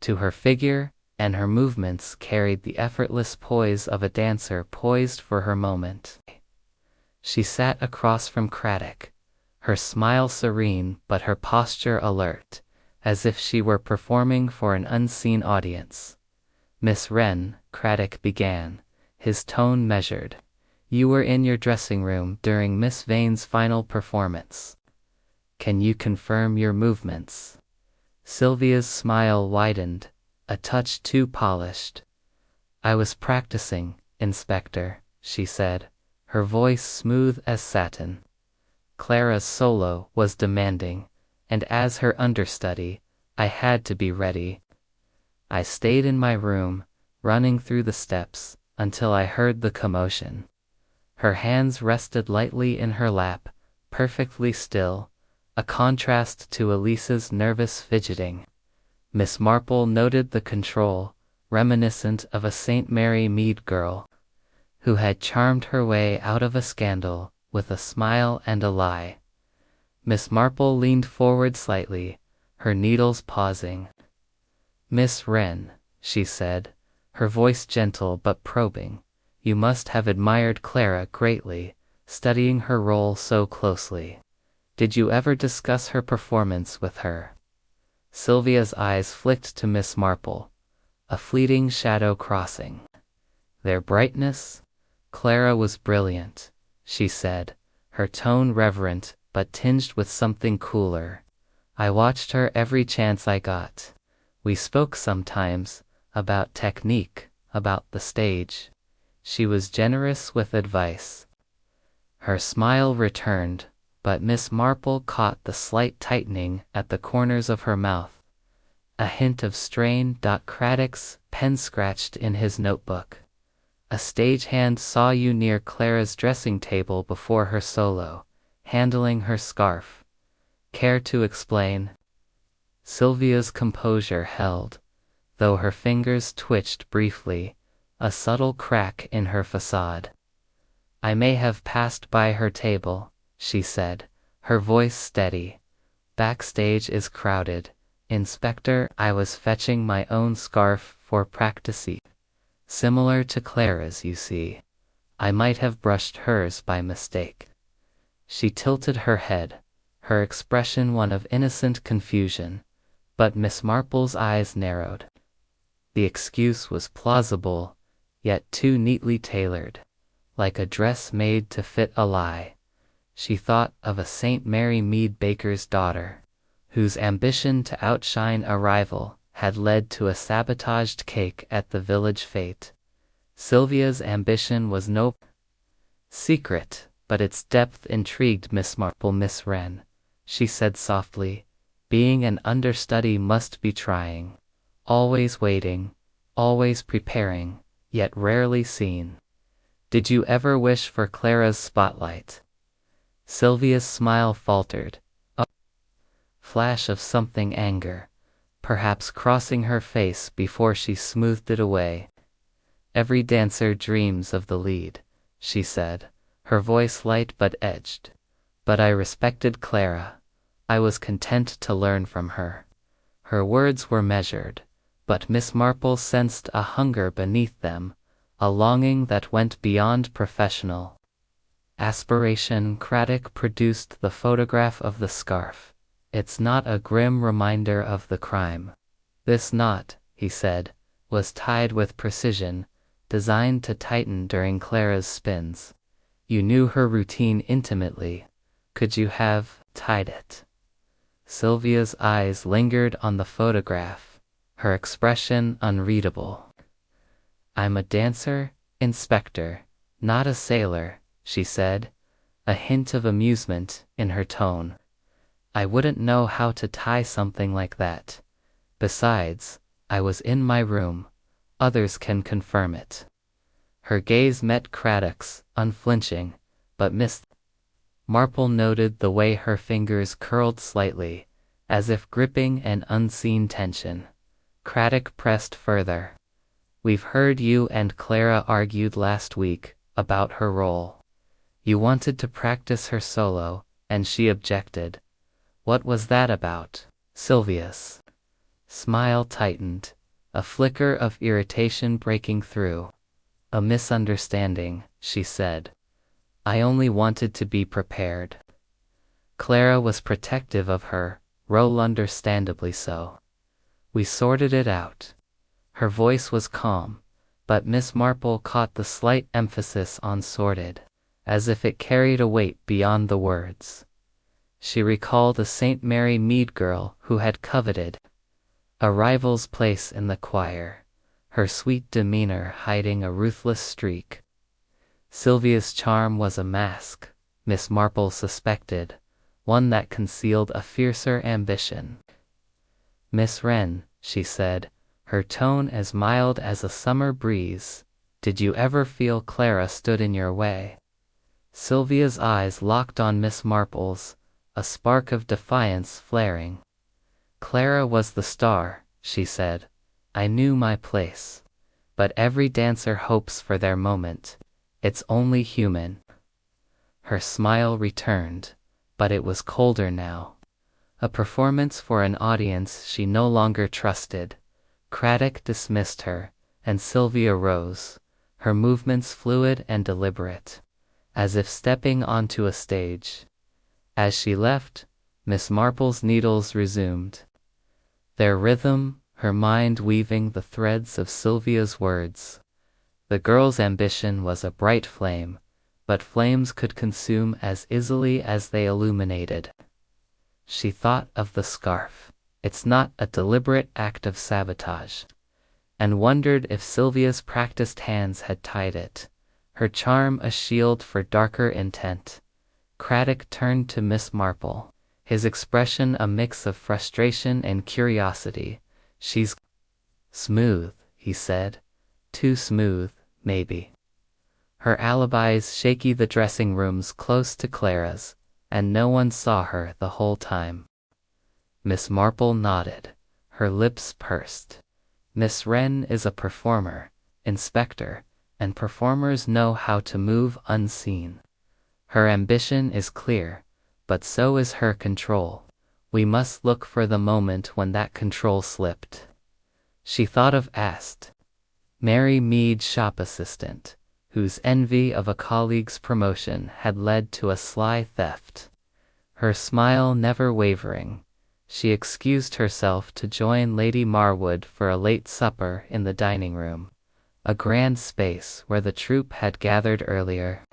to her figure, and her movements carried the effortless poise of a dancer poised for her moment. She sat across from Craddock, her smile serene but her posture alert, as if she were performing for an unseen audience. "Miss Wren," Craddock began, his tone measured, "you were in your dressing room during Miss Vane's final performance. Can you confirm your movements?" Sylvia's smile widened, a touch too polished. "I was practicing, Inspector," she said, her voice smooth as satin. Clara's solo was demanding, and as her understudy, I had to be ready. I stayed in my room, running through the steps, until I heard the commotion. Her hands rested lightly in her lap, perfectly still, a contrast to Elisa's nervous fidgeting. Miss Marple noted the control, reminiscent of a St. Mary Mead girl, who had charmed her way out of a scandal with a smile and a lie. Miss Marple leaned forward slightly, her needles pausing. "Miss Wren," she said, her voice gentle but probing, "you must have admired Clara greatly, studying her role so closely. Did you ever discuss her performance with her?" Sylvia's eyes flicked to Miss Marple, a fleeting shadow crossing their brightness. "Clara was brilliant," she said, her tone reverent but tinged with something cooler. "I watched her every chance I got. We spoke sometimes, about technique, about the stage. She was generous with advice." Her smile returned, but Miss Marple caught the slight tightening at the corners of her mouth, a hint of strain. Craddock's pen scratched in his notebook. "A stagehand saw you near Clara's dressing table before her solo, handling her scarf. Care to explain?" Sylvia's composure held, though her fingers twitched briefly, a subtle crack in her facade. "I may have passed by her table," she said, her voice steady. "Backstage is crowded, Inspector. I was fetching my own scarf for practice. Similar to Clara's, you see. I might have brushed hers by mistake." She tilted her head, her expression one of innocent confusion, but Miss Marple's eyes narrowed. The excuse was plausible, yet too neatly tailored, like a dress made to fit a lie. She thought of a St. Mary Mead baker's daughter, whose ambition to outshine a rival had led to a sabotaged cake at the village fete. Sylvia's ambition was no secret, but its depth intrigued Miss Marple. "Miss Wren," she said softly, "being an understudy must be trying. Always waiting, always preparing, yet rarely seen. Did you ever wish for Clara's spotlight?" Sylvia's smile faltered, a flash of something anger, perhaps crossing her face before she smoothed it away. "Every dancer dreams of the lead," she said, her voice light but edged. "But I respected Clara. I was content to learn from her." Her words were measured, but Miss Marple sensed a hunger beneath them, a longing that went beyond professional aspiration. Craddock produced the photograph of the scarf. "It's not a grim reminder of the crime. This knot," he said, "was tied with precision, designed to tighten during Clara's spins. You knew her routine intimately. Could you have tied it?" Sylvia's eyes lingered on the photograph, her expression unreadable. "I'm a dancer, Inspector, not a sailor," she said, a hint of amusement in her tone. "I wouldn't know how to tie something like that. Besides, I was in my room. Others can confirm it." Her gaze met Craddock's, unflinching, but Miss Marple noted the way her fingers curled slightly, as if gripping an unseen tension. Craddock pressed further. "We've heard you and Clara argued last week about her role. You wanted to practice her solo, and she objected. What was that about?" Sylvia's smile tightened, a flicker of irritation breaking through. "A misunderstanding," she said. "I only wanted to be prepared." Clara was protective of her, role understandably so. "We sorted it out." Her voice was calm, but Miss Marple caught the slight emphasis on sorted, as if it carried a weight beyond the words. She recalled a St. Mary Mead girl who had coveted a rival's place in the choir, her sweet demeanor hiding a ruthless streak. Sylvia's charm was a mask, Miss Marple suspected, one that concealed a fiercer ambition. "Miss Wren," she said, her tone as mild as a summer breeze, "did you ever feel Clara stood in your way?" Sylvia's eyes locked on Miss Marple's, a spark of defiance flaring. "Clara was the star," she said. "I knew my place. But every dancer hopes for their moment. It's only human." Her smile returned, but it was colder now. A performance for an audience she no longer trusted. Craddock dismissed her, and Sylvia rose, her movements fluid and deliberate, as if stepping onto a stage. As she left, Miss Marple's needles resumed their rhythm, her mind weaving the threads of Sylvia's words. The girl's ambition was a bright flame, but flames could consume as easily as they illuminated. She thought of the scarf. It's not a deliberate act of sabotage, and wondered if Sylvia's practiced hands had tied it, her charm a shield for darker intent. Craddock turned to Miss Marple, his expression a mix of frustration and curiosity. "She's smooth," he said. "Too smooth, maybe." Her alibis shaky the dressing rooms close to Clara's, and no one saw her the whole time. Miss Marple nodded, her lips pursed. "Miss Wren is a performer, Inspector, and performers know how to move unseen. Her ambition is clear, but so is her control. We must look for the moment when that control slipped." She thought of Mary Mead, shop assistant, whose envy of a colleague's promotion had led to a sly theft. Her smile never wavering, she excused herself to join Lady Marwood for a late supper in the dining room, a grand space where the troupe had gathered earlier.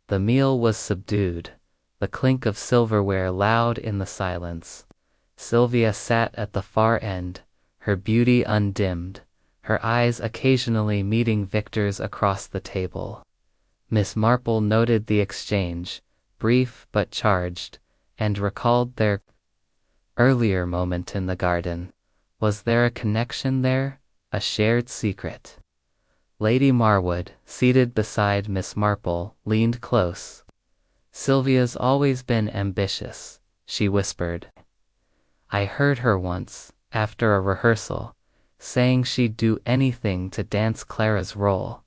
The meal was subdued, the clink of silverware loud in the silence. Sylvia sat at the far end, her beauty undimmed, her eyes occasionally meeting Victor's across the table. Miss Marple noted the exchange, brief but charged, and recalled their earlier moment in the garden. Was there a connection there, a shared secret? Lady Marwood, seated beside Miss Marple, leaned close. "Sylvia's always been ambitious," she whispered. "I heard her once, after a rehearsal, saying she'd do anything to dance Clara's role.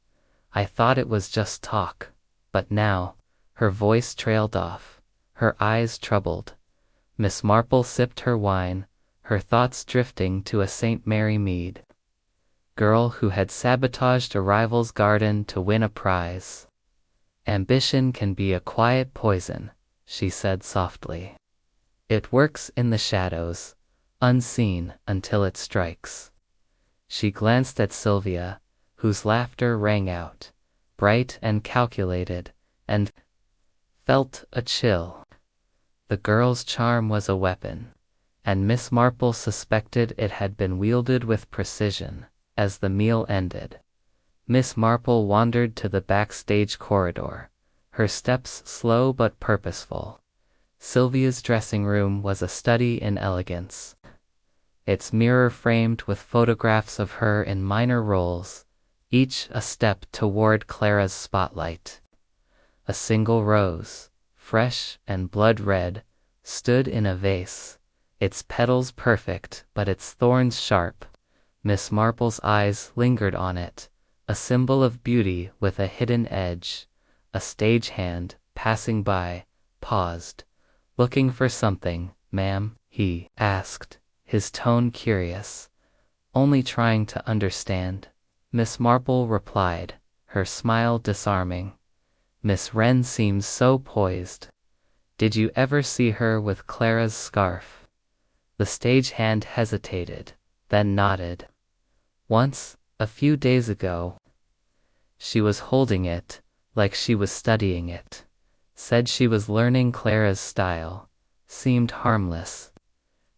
I thought it was just talk, but now, her voice trailed off, her eyes troubled. Miss Marple sipped her wine, her thoughts drifting to a St. Mary Mead girl who had sabotaged a rival's garden to win a prize. Ambition can be a quiet poison, she said softly. It works in the shadows, unseen until it strikes. She glanced at Sylvia, whose laughter rang out, bright and calculated, and felt a chill. The girl's charm was a weapon, and Miss Marple suspected it had been wielded with precision. As the meal ended, Miss Marple wandered to the backstage corridor, her steps slow but purposeful. Sylvia's dressing room was a study in elegance, its mirror framed with photographs of her in minor roles, each a step toward Clara's spotlight. A single rose, fresh and blood red, stood in a vase, its petals perfect but its thorns sharp. Miss Marple's eyes lingered on it, a symbol of beauty with a hidden edge. A stagehand, passing by, paused. "Looking for something, ma'am?" he asked, his tone curious. "Only trying to understand," Miss Marple replied, her smile disarming. "Miss Wren seems so poised. Did you ever see her with Clara's scarf?" The stagehand hesitated, then nodded. "Once, a few days ago. She was holding it, like she was studying it. Said she was learning Clara's style. Seemed harmless."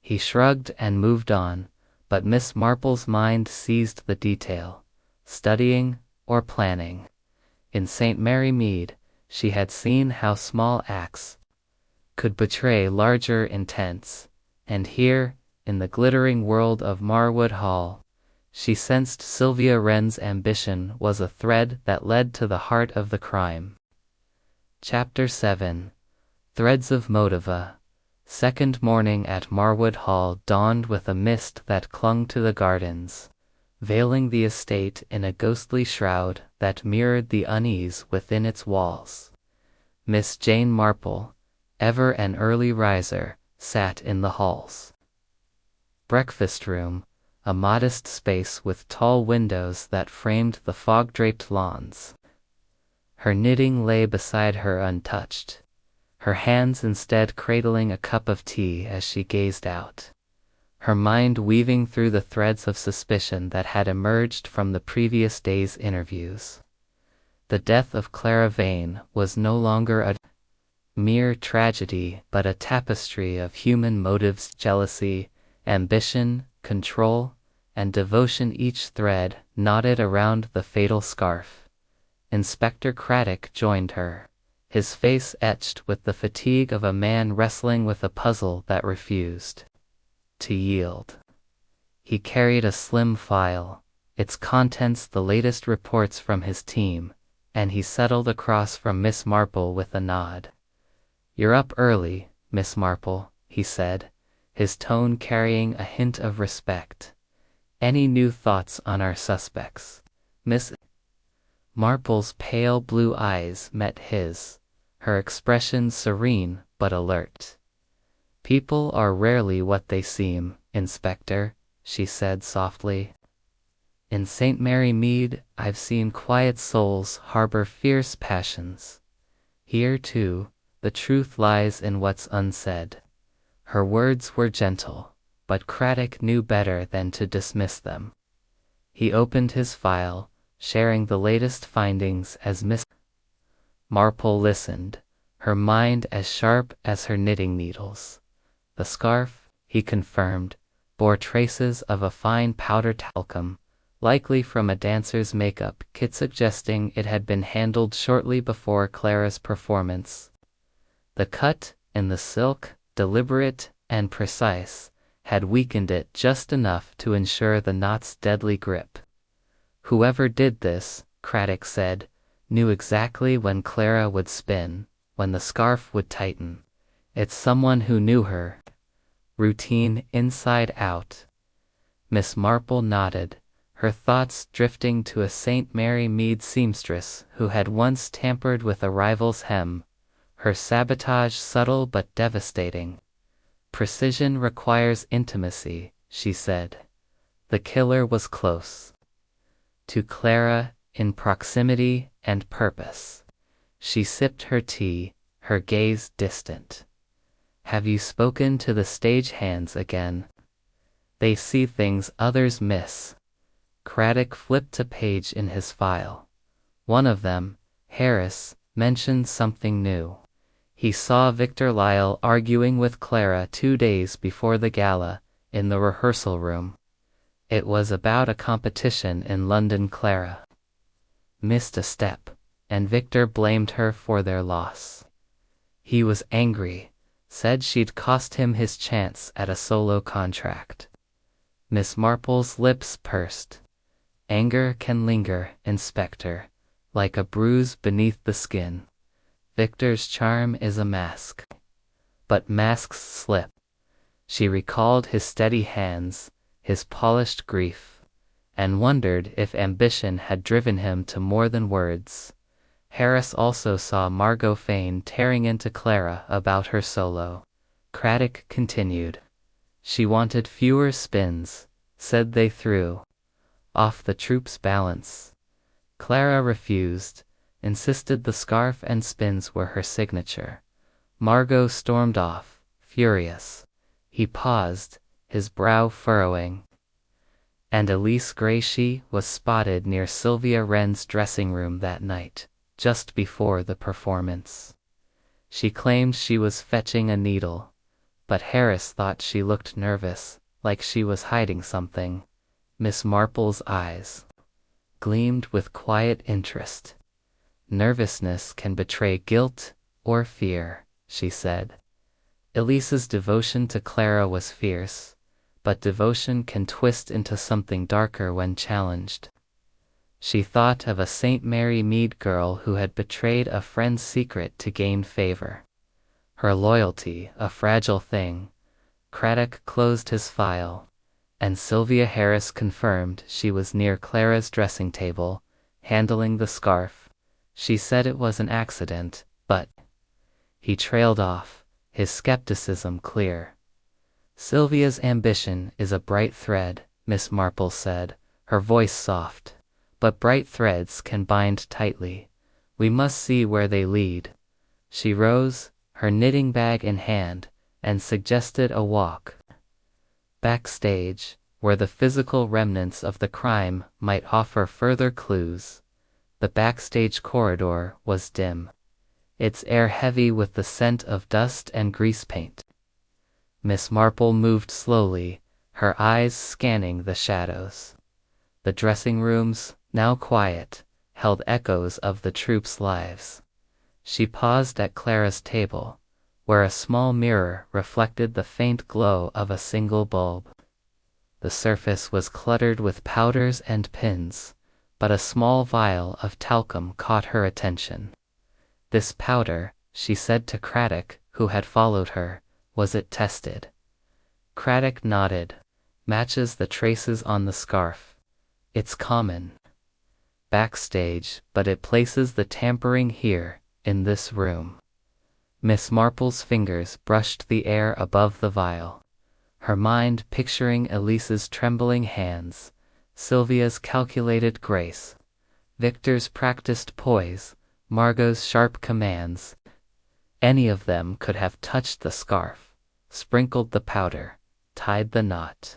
He shrugged and moved on, but Miss Marple's mind seized the detail. Studying or planning. In St. Mary Mead, she had seen how small acts could betray larger intents, and here, in the glittering world of Marwood Hall, she sensed Sylvia Wren's ambition was a thread that led to the heart of the crime. Chapter 7. Threads of Motiva. Second morning at Marwood Hall dawned with a mist that clung to the gardens, veiling the estate in a ghostly shroud that mirrored the unease within its walls. Miss Jane Marple, ever an early riser, sat in the hall's breakfast room, a modest space with tall windows that framed the fog-draped lawns. Her knitting lay beside her untouched, her hands instead cradling a cup of tea as she gazed out, her mind weaving through the threads of suspicion that had emerged from the previous day's interviews. The death of Clara Vane was no longer a mere tragedy but a tapestry of human motives, jealousy, ambition, control, and devotion, each thread knotted around the fatal scarf. Inspector Craddock joined her, his face etched with the fatigue of a man wrestling with a puzzle that refused to yield. He carried a slim file, its contents the latest reports from his team, and he settled across from Miss Marple with a nod. "You're up early, Miss Marple," he said, his tone carrying a hint of respect. "Any new thoughts on our suspects?" Miss Marple's pale blue eyes met his, her expression serene but alert. "People are rarely what they seem, Inspector," she said softly. "In St. Mary Mead, I've seen quiet souls harbor fierce passions. Here, too, the truth lies in what's unsaid." Her words were gentle, but Craddock knew better than to dismiss them. He opened his file, sharing the latest findings as Miss Marple listened, her mind as sharp as her knitting needles. The scarf, he confirmed, bore traces of a fine powder talcum, likely from a dancer's makeup kit, suggesting it had been handled shortly before Clara's performance. The cut in the silk, deliberate and precise, had weakened it just enough to ensure the knot's deadly grip. "Whoever did this," Craddock said, "knew exactly when Clara would spin, when the scarf would tighten. It's someone who knew her routine inside out." Miss Marple nodded, her thoughts drifting to a St. Mary Mead seamstress who had once tampered with a rival's hem, her sabotage subtle but devastating. Precision requires intimacy, she said. The killer was close to Clara, in proximity and purpose. She sipped her tea, her gaze distant. Have you spoken to the stagehands again? They see things others miss. Craddock flipped a page in his file. One of them, Harris, mentioned something new. He saw Victor Lyle arguing with Clara 2 days before the gala, in the rehearsal room. It was about a competition in London. Clara missed a step, and Victor blamed her for their loss. He was angry, said she'd cost him his chance at a solo contract. Miss Marple's lips pursed. Anger can linger, Inspector, like a bruise beneath the skin. Victor's charm is a mask. But masks slip. She recalled his steady hands, his polished grief, and wondered if ambition had driven him to more than words. Harris also saw Margot Fane tearing into Clara about her solo. Craddock continued. She wanted fewer spins, said they threw off the troupe's balance. Clara refused, insisted the scarf and spins were her signature. Margot stormed off, furious. He paused, his brow furrowing. And Elise Gracie was spotted near Sylvia Wren's dressing room that night, just before the performance. She claimed she was fetching a needle, but Harris thought she looked nervous, like she was hiding something. Miss Marple's eyes gleamed with quiet interest. Nervousness can betray guilt or fear, she said. Elise's devotion to Clara was fierce, but devotion can twist into something darker when challenged. She thought of a St. Mary Mead girl who had betrayed a friend's secret to gain favor. Her loyalty, a fragile thing. Craddock closed his file, and Sylvia Harris confirmed she was near Clara's dressing table, handling the scarf. She said it was an accident, but... He trailed off, his skepticism clear. Sylvia's ambition is a bright thread, Miss Marple said, her voice soft. But bright threads can bind tightly. We must see where they lead. She rose, her knitting bag in hand, and suggested a walk. Backstage, where the physical remnants of the crime might offer further clues. The backstage corridor was dim, its air heavy with the scent of dust and grease paint. Miss Marple moved slowly, her eyes scanning the shadows. The dressing rooms, now quiet, held echoes of the troupe's lives. She paused at Clara's table, where a small mirror reflected the faint glow of a single bulb. The surface was cluttered with powders and pins, but a small vial of talcum caught her attention. This powder, she said to Craddock, who had followed her, was it tested? Craddock nodded. Matches the traces on the scarf. It's common. Backstage, but it places the tampering here, in this room. Miss Marple's fingers brushed the air above the vial, her mind picturing Elise's trembling hands, Sylvia's calculated grace, Victor's practiced poise, Margot's sharp commands. Any of them could have touched the scarf, sprinkled the powder, tied the knot.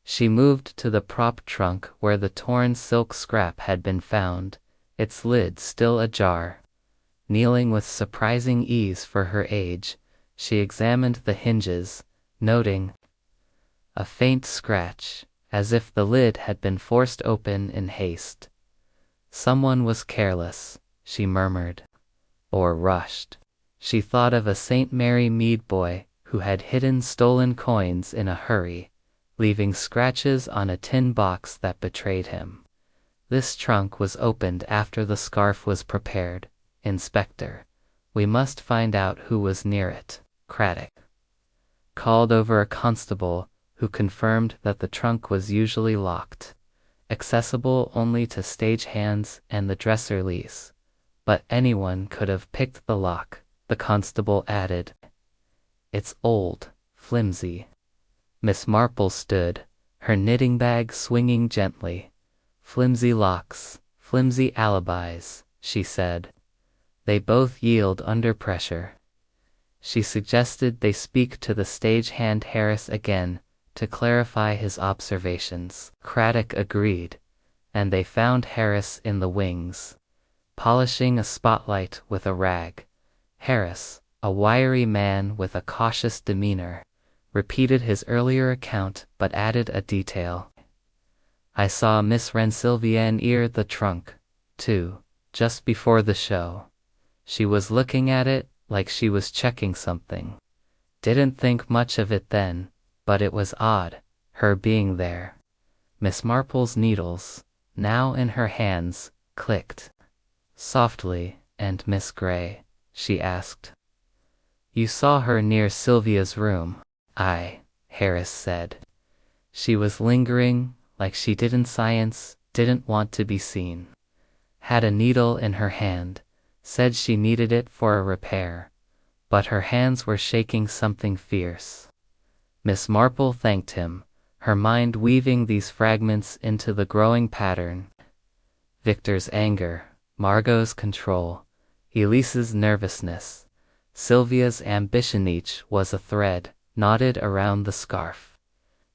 She moved to the prop trunk where the torn silk scrap had been found, its lid still ajar. Kneeling with surprising ease for her age, she examined the hinges, noting a faint scratch, as if the lid had been forced open in haste. Someone was careless, she murmured. Or rushed. She thought of a St. Mary Mead boy who had hidden stolen coins in a hurry, leaving scratches on a tin box that betrayed him. This trunk was opened after the scarf was prepared. Inspector, we must find out who was near it. Craddock called over a constable, who confirmed that the trunk was usually locked, accessible only to stagehands and the dresser-lees. But anyone could have picked the lock, the constable added. It's old, flimsy. Miss Marple stood, her knitting bag swinging gently. Flimsy locks, flimsy alibis, she said. They both yield under pressure. She suggested they speak to the stagehand Harris again to clarify his observations. Craddock agreed, and they found Harris in the wings, polishing a spotlight with a rag. Harris, a wiry man with a cautious demeanor, repeated his earlier account but added a detail. I saw Miss Rensselaer near the trunk, too, just before the show. She was looking at it like she was checking something. Didn't think much of it then, but it was odd, her being there. Miss Marple's needles, now in her hands, clicked. Softly, and Miss Gray, she asked. You saw her near Sylvia's room. Aye, Harris said. She was lingering, like she did in science, didn't want to be seen. Had a needle in her hand, said she needed it for a repair, but her hands were shaking something fierce. Miss Marple thanked him, her mind weaving these fragments into the growing pattern. Victor's anger, Margot's control, Elise's nervousness, Sylvia's ambition, each was a thread knotted around the scarf.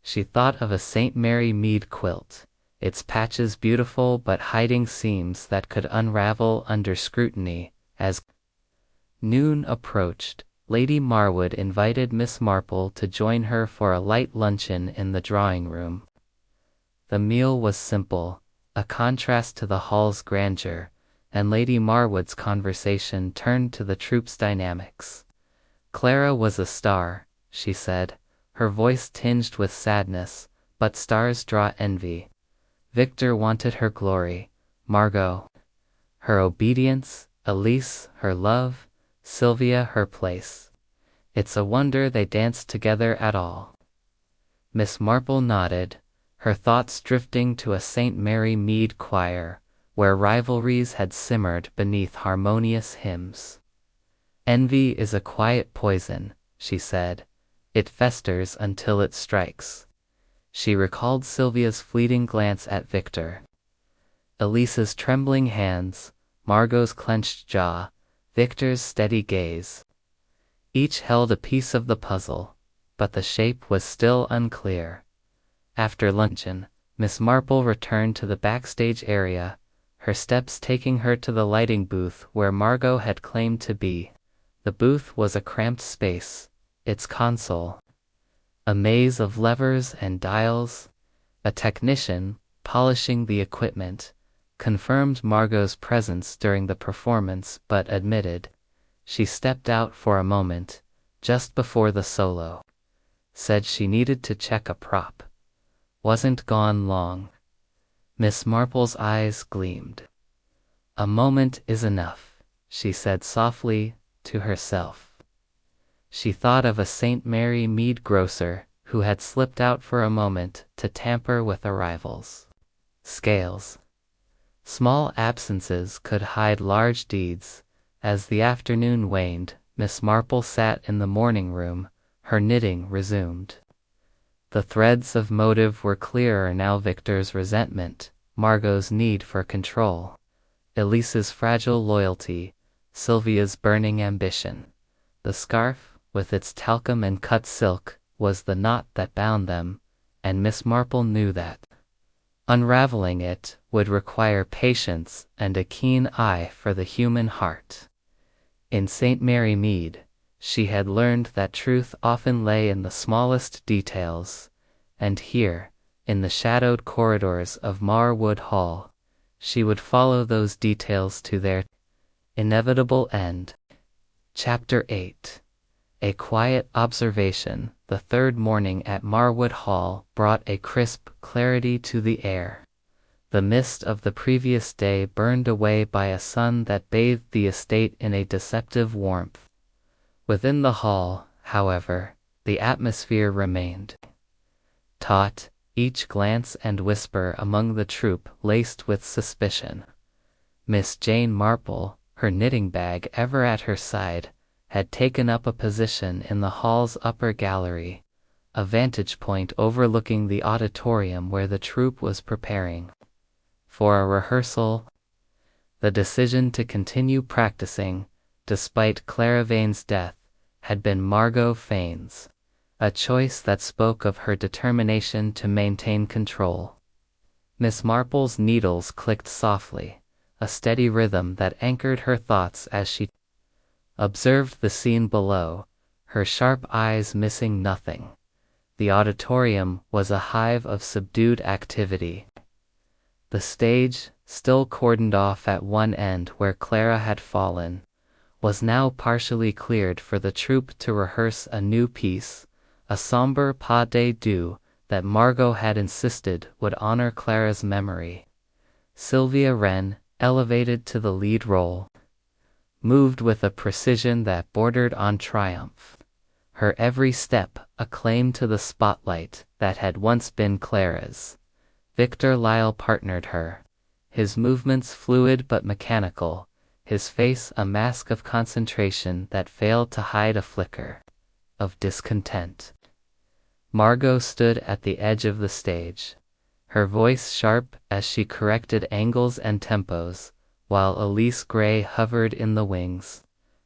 She thought of a St. Mary Mead quilt, its patches beautiful but hiding seams that could unravel under scrutiny. As noon approached, Lady Marwood invited Miss Marple to join her for a light luncheon in the drawing room. The meal was simple, a contrast to the hall's grandeur, and Lady Marwood's conversation turned to the troupe's dynamics. Clara was a star, she said, her voice tinged with sadness, but stars draw envy. Victor wanted her glory, Margot her obedience, Elise her love, Sylvia her place. It's a wonder they danced together at all. Miss Marple nodded, her thoughts drifting to a St. Mary Mead choir, where rivalries had simmered beneath harmonious hymns. Envy is a quiet poison, she said. It festers until it strikes. She recalled Sylvia's fleeting glance at Victor. Elise's trembling hands, Margot's clenched jaw, Victor's steady gaze. Each held a piece of the puzzle, but the shape was still unclear. After luncheon, Miss Marple returned to the backstage area, her steps taking her to the lighting booth where Margot had claimed to be. The booth was a cramped space, its console a maze of levers and dials. A technician, polishing the equipment, confirmed Margot's presence during the performance but admitted she stepped out for a moment, just before the solo. Said she needed to check a prop. Wasn't gone long. Miss Marple's eyes gleamed. A moment is enough, she said softly to herself. She thought of a St. Mary Mead grocer who had slipped out for a moment to tamper with arrivals. Scales. Small absences could hide large deeds. As the afternoon waned, Miss Marple sat in the morning room, her knitting resumed. The threads of motive were clearer now: Victor's resentment, Margot's need for control, Elise's fragile loyalty, Sylvia's burning ambition. The scarf, with its talcum and cut silk, was the knot that bound them, and Miss Marple knew that unraveling it would require patience and a keen eye for the human heart. In St. Mary Mead, she had learned that truth often lay in the smallest details, and here, in the shadowed corridors of Marwood Hall, she would follow those details to their inevitable end. Chapter 8. A quiet observation. The third morning at Marwood Hall brought a crisp clarity to the air. The mist of the previous day burned away by a sun that bathed the estate in a deceptive warmth. Within the hall, however, the atmosphere remained taut, each glance and whisper among the troupe laced with suspicion. Miss Jane Marple, her knitting bag ever at her side, had taken up a position in the hall's upper gallery, a vantage point overlooking the auditorium where the troupe was preparing for a rehearsal. The decision to continue practicing, despite Clara Vane's death, had been Margot Fane's, a choice that spoke of her determination to maintain control. Miss Marple's needles clicked softly, a steady rhythm that anchored her thoughts as she observed the scene below, her sharp eyes missing nothing. The auditorium was a hive of subdued activity. The stage, still cordoned off at one end where Clara had fallen, was now partially cleared for the troupe to rehearse a new piece, a sombre pas de deux that Margot had insisted would honor Clara's memory. Sylvia Wren, elevated to the lead role, moved with a precision that bordered on triumph. Her every step a claim to the spotlight that had once been Clara's. Victor Lyle partnered her, his movements fluid but mechanical, his face a mask of concentration that failed to hide a flicker of discontent. Margot stood at the edge of the stage, her voice sharp as she corrected angles and tempos, while Elise Gray hovered in the wings,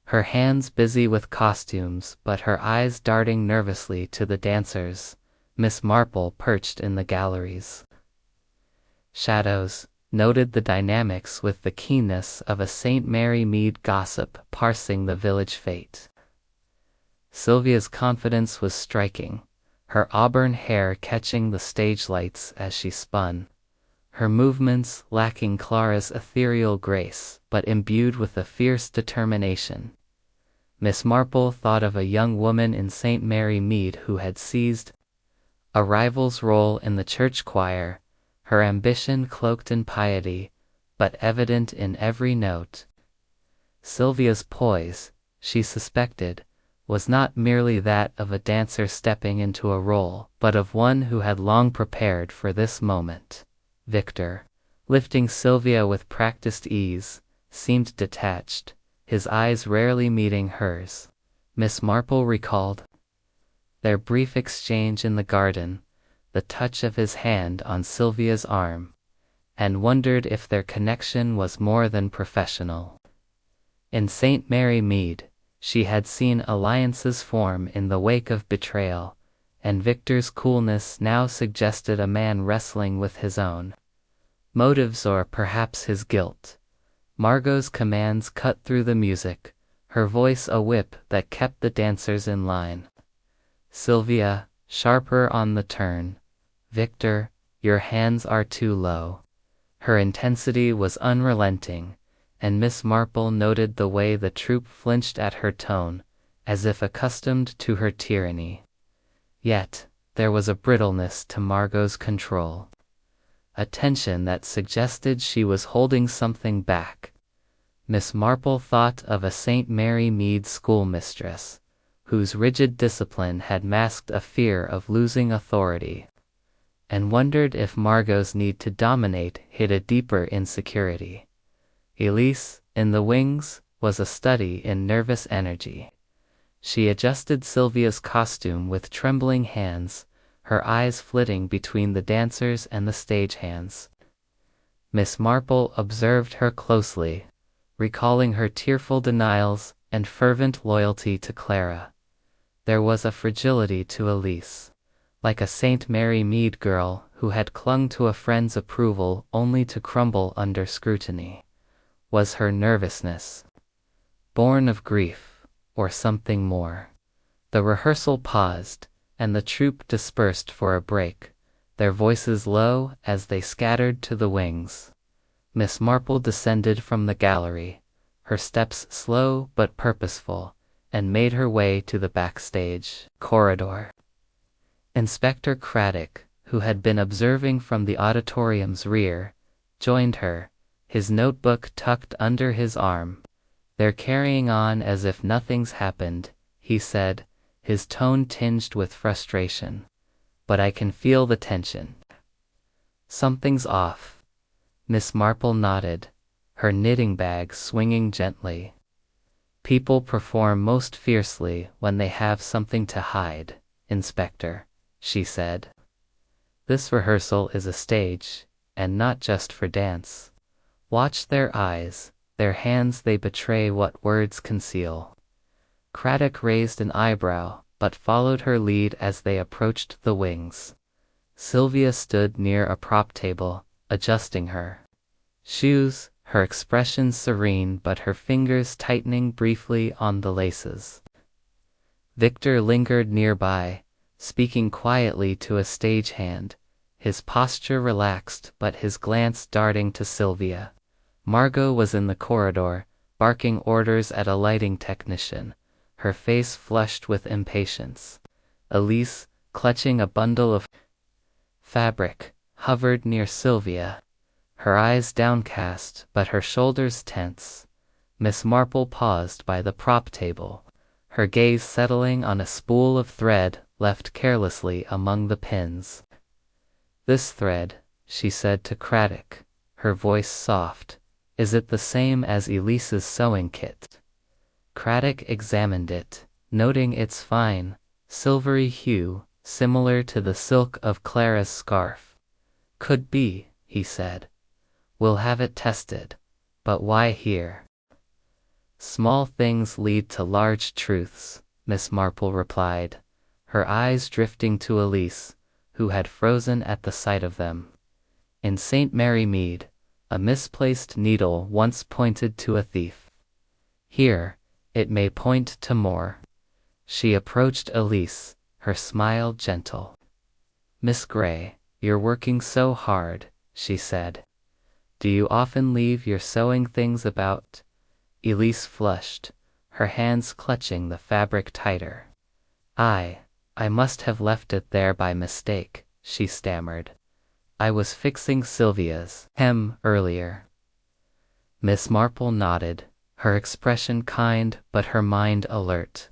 her hands busy with costumes but her eyes darting nervously to the dancers. Miss Marple perched in the galleries. Shadows noted the dynamics with the keenness of a St. Mary Mead gossip parsing the village fete. Sylvia's confidence was striking, her auburn hair catching the stage lights as she spun, her movements lacking Clara's ethereal grace but imbued with a fierce determination. Miss Marple thought of a young woman in St. Mary Mead who had seized a rival's role in the church choir, her ambition cloaked in piety, but evident in every note. Sylvia's poise, she suspected, was not merely that of a dancer stepping into a role, but of one who had long prepared for this moment. Victor, lifting Sylvia with practiced ease, seemed detached, his eyes rarely meeting hers. Miss Marple recalled their brief exchange in the garden, the touch of his hand on Sylvia's arm, and wondered if their connection was more than professional. In St. Mary Mead, she had seen alliances form in the wake of betrayal, and Victor's coolness now suggested a man wrestling with his own motives or perhaps his guilt. Margot's commands cut through the music, her voice a whip that kept the dancers in line. Sylvia, sharper on the turn. Victor, your hands are too low. Her intensity was unrelenting, and Miss Marple noted the way the troupe flinched at her tone, as if accustomed to her tyranny. Yet, there was a brittleness to Margot's control, a tension that suggested she was holding something back. Miss Marple thought of a St. Mary Mead schoolmistress, whose rigid discipline had masked a fear of losing authority, and wondered if Margot's need to dominate hid a deeper insecurity. Elise, in the wings, was a study in nervous energy. She adjusted Sylvia's costume with trembling hands, her eyes flitting between the dancers and the stagehands. Miss Marple observed her closely, recalling her tearful denials and fervent loyalty to Clara. There was a fragility to Elise, like a St. Mary Mead girl who had clung to a friend's approval only to crumble under scrutiny. Was her nervousness born of grief, or something more? The rehearsal paused, and the troupe dispersed for a break, their voices low as they scattered to the wings. Miss Marple descended from the gallery, her steps slow but purposeful, and made her way to the backstage corridor. Inspector Craddock, who had been observing from the auditorium's rear, joined her, his notebook tucked under his arm. "They're carrying on as if nothing's happened," he said, his tone tinged with frustration. but I can feel the tension. Something's off. Miss Marple nodded, her knitting bag swinging gently. People perform most fiercely when they have something to hide, Inspector, she said. This rehearsal is a stage, and not just for dance. Watch their eyes, their hands, they betray what words conceal. Craddock raised an eyebrow, but followed her lead as they approached the wings. Sylvia stood near a prop table, adjusting her shoes, her expression serene but her fingers tightening briefly on the laces. Victor lingered nearby, speaking quietly to a stagehand, his posture relaxed but his glance darting to Sylvia. Margot was in the corridor, barking orders at a lighting technician, her face flushed with impatience. Elise, clutching a bundle of fabric, hovered near Sylvia, her eyes downcast but her shoulders tense. Miss Marple paused by the prop table, her gaze settling on a spool of thread left carelessly among the pins. "This thread," she said to Craddock, her voice soft, "is it the same as Elise's sewing kit?" Craddock examined it, noting its fine, silvery hue, similar to the silk of Clara's scarf. "Could be," he said. "We'll have it tested. But why here?" "Small things lead to large truths," Miss Marple replied, her eyes drifting to Elise, who had frozen at the sight of them. "In St. Mary Mead, a misplaced needle once pointed to a thief. Here, it may point to more." She approached Elise, her smile gentle. "Miss Gray, you're working so hard," she said. "Do you often leave your sewing things about?" Elise flushed, her hands clutching the fabric tighter. I must have left it there by mistake," she stammered. "I was fixing Sylvia's hem earlier." Miss Marple nodded, her expression kind but her mind alert.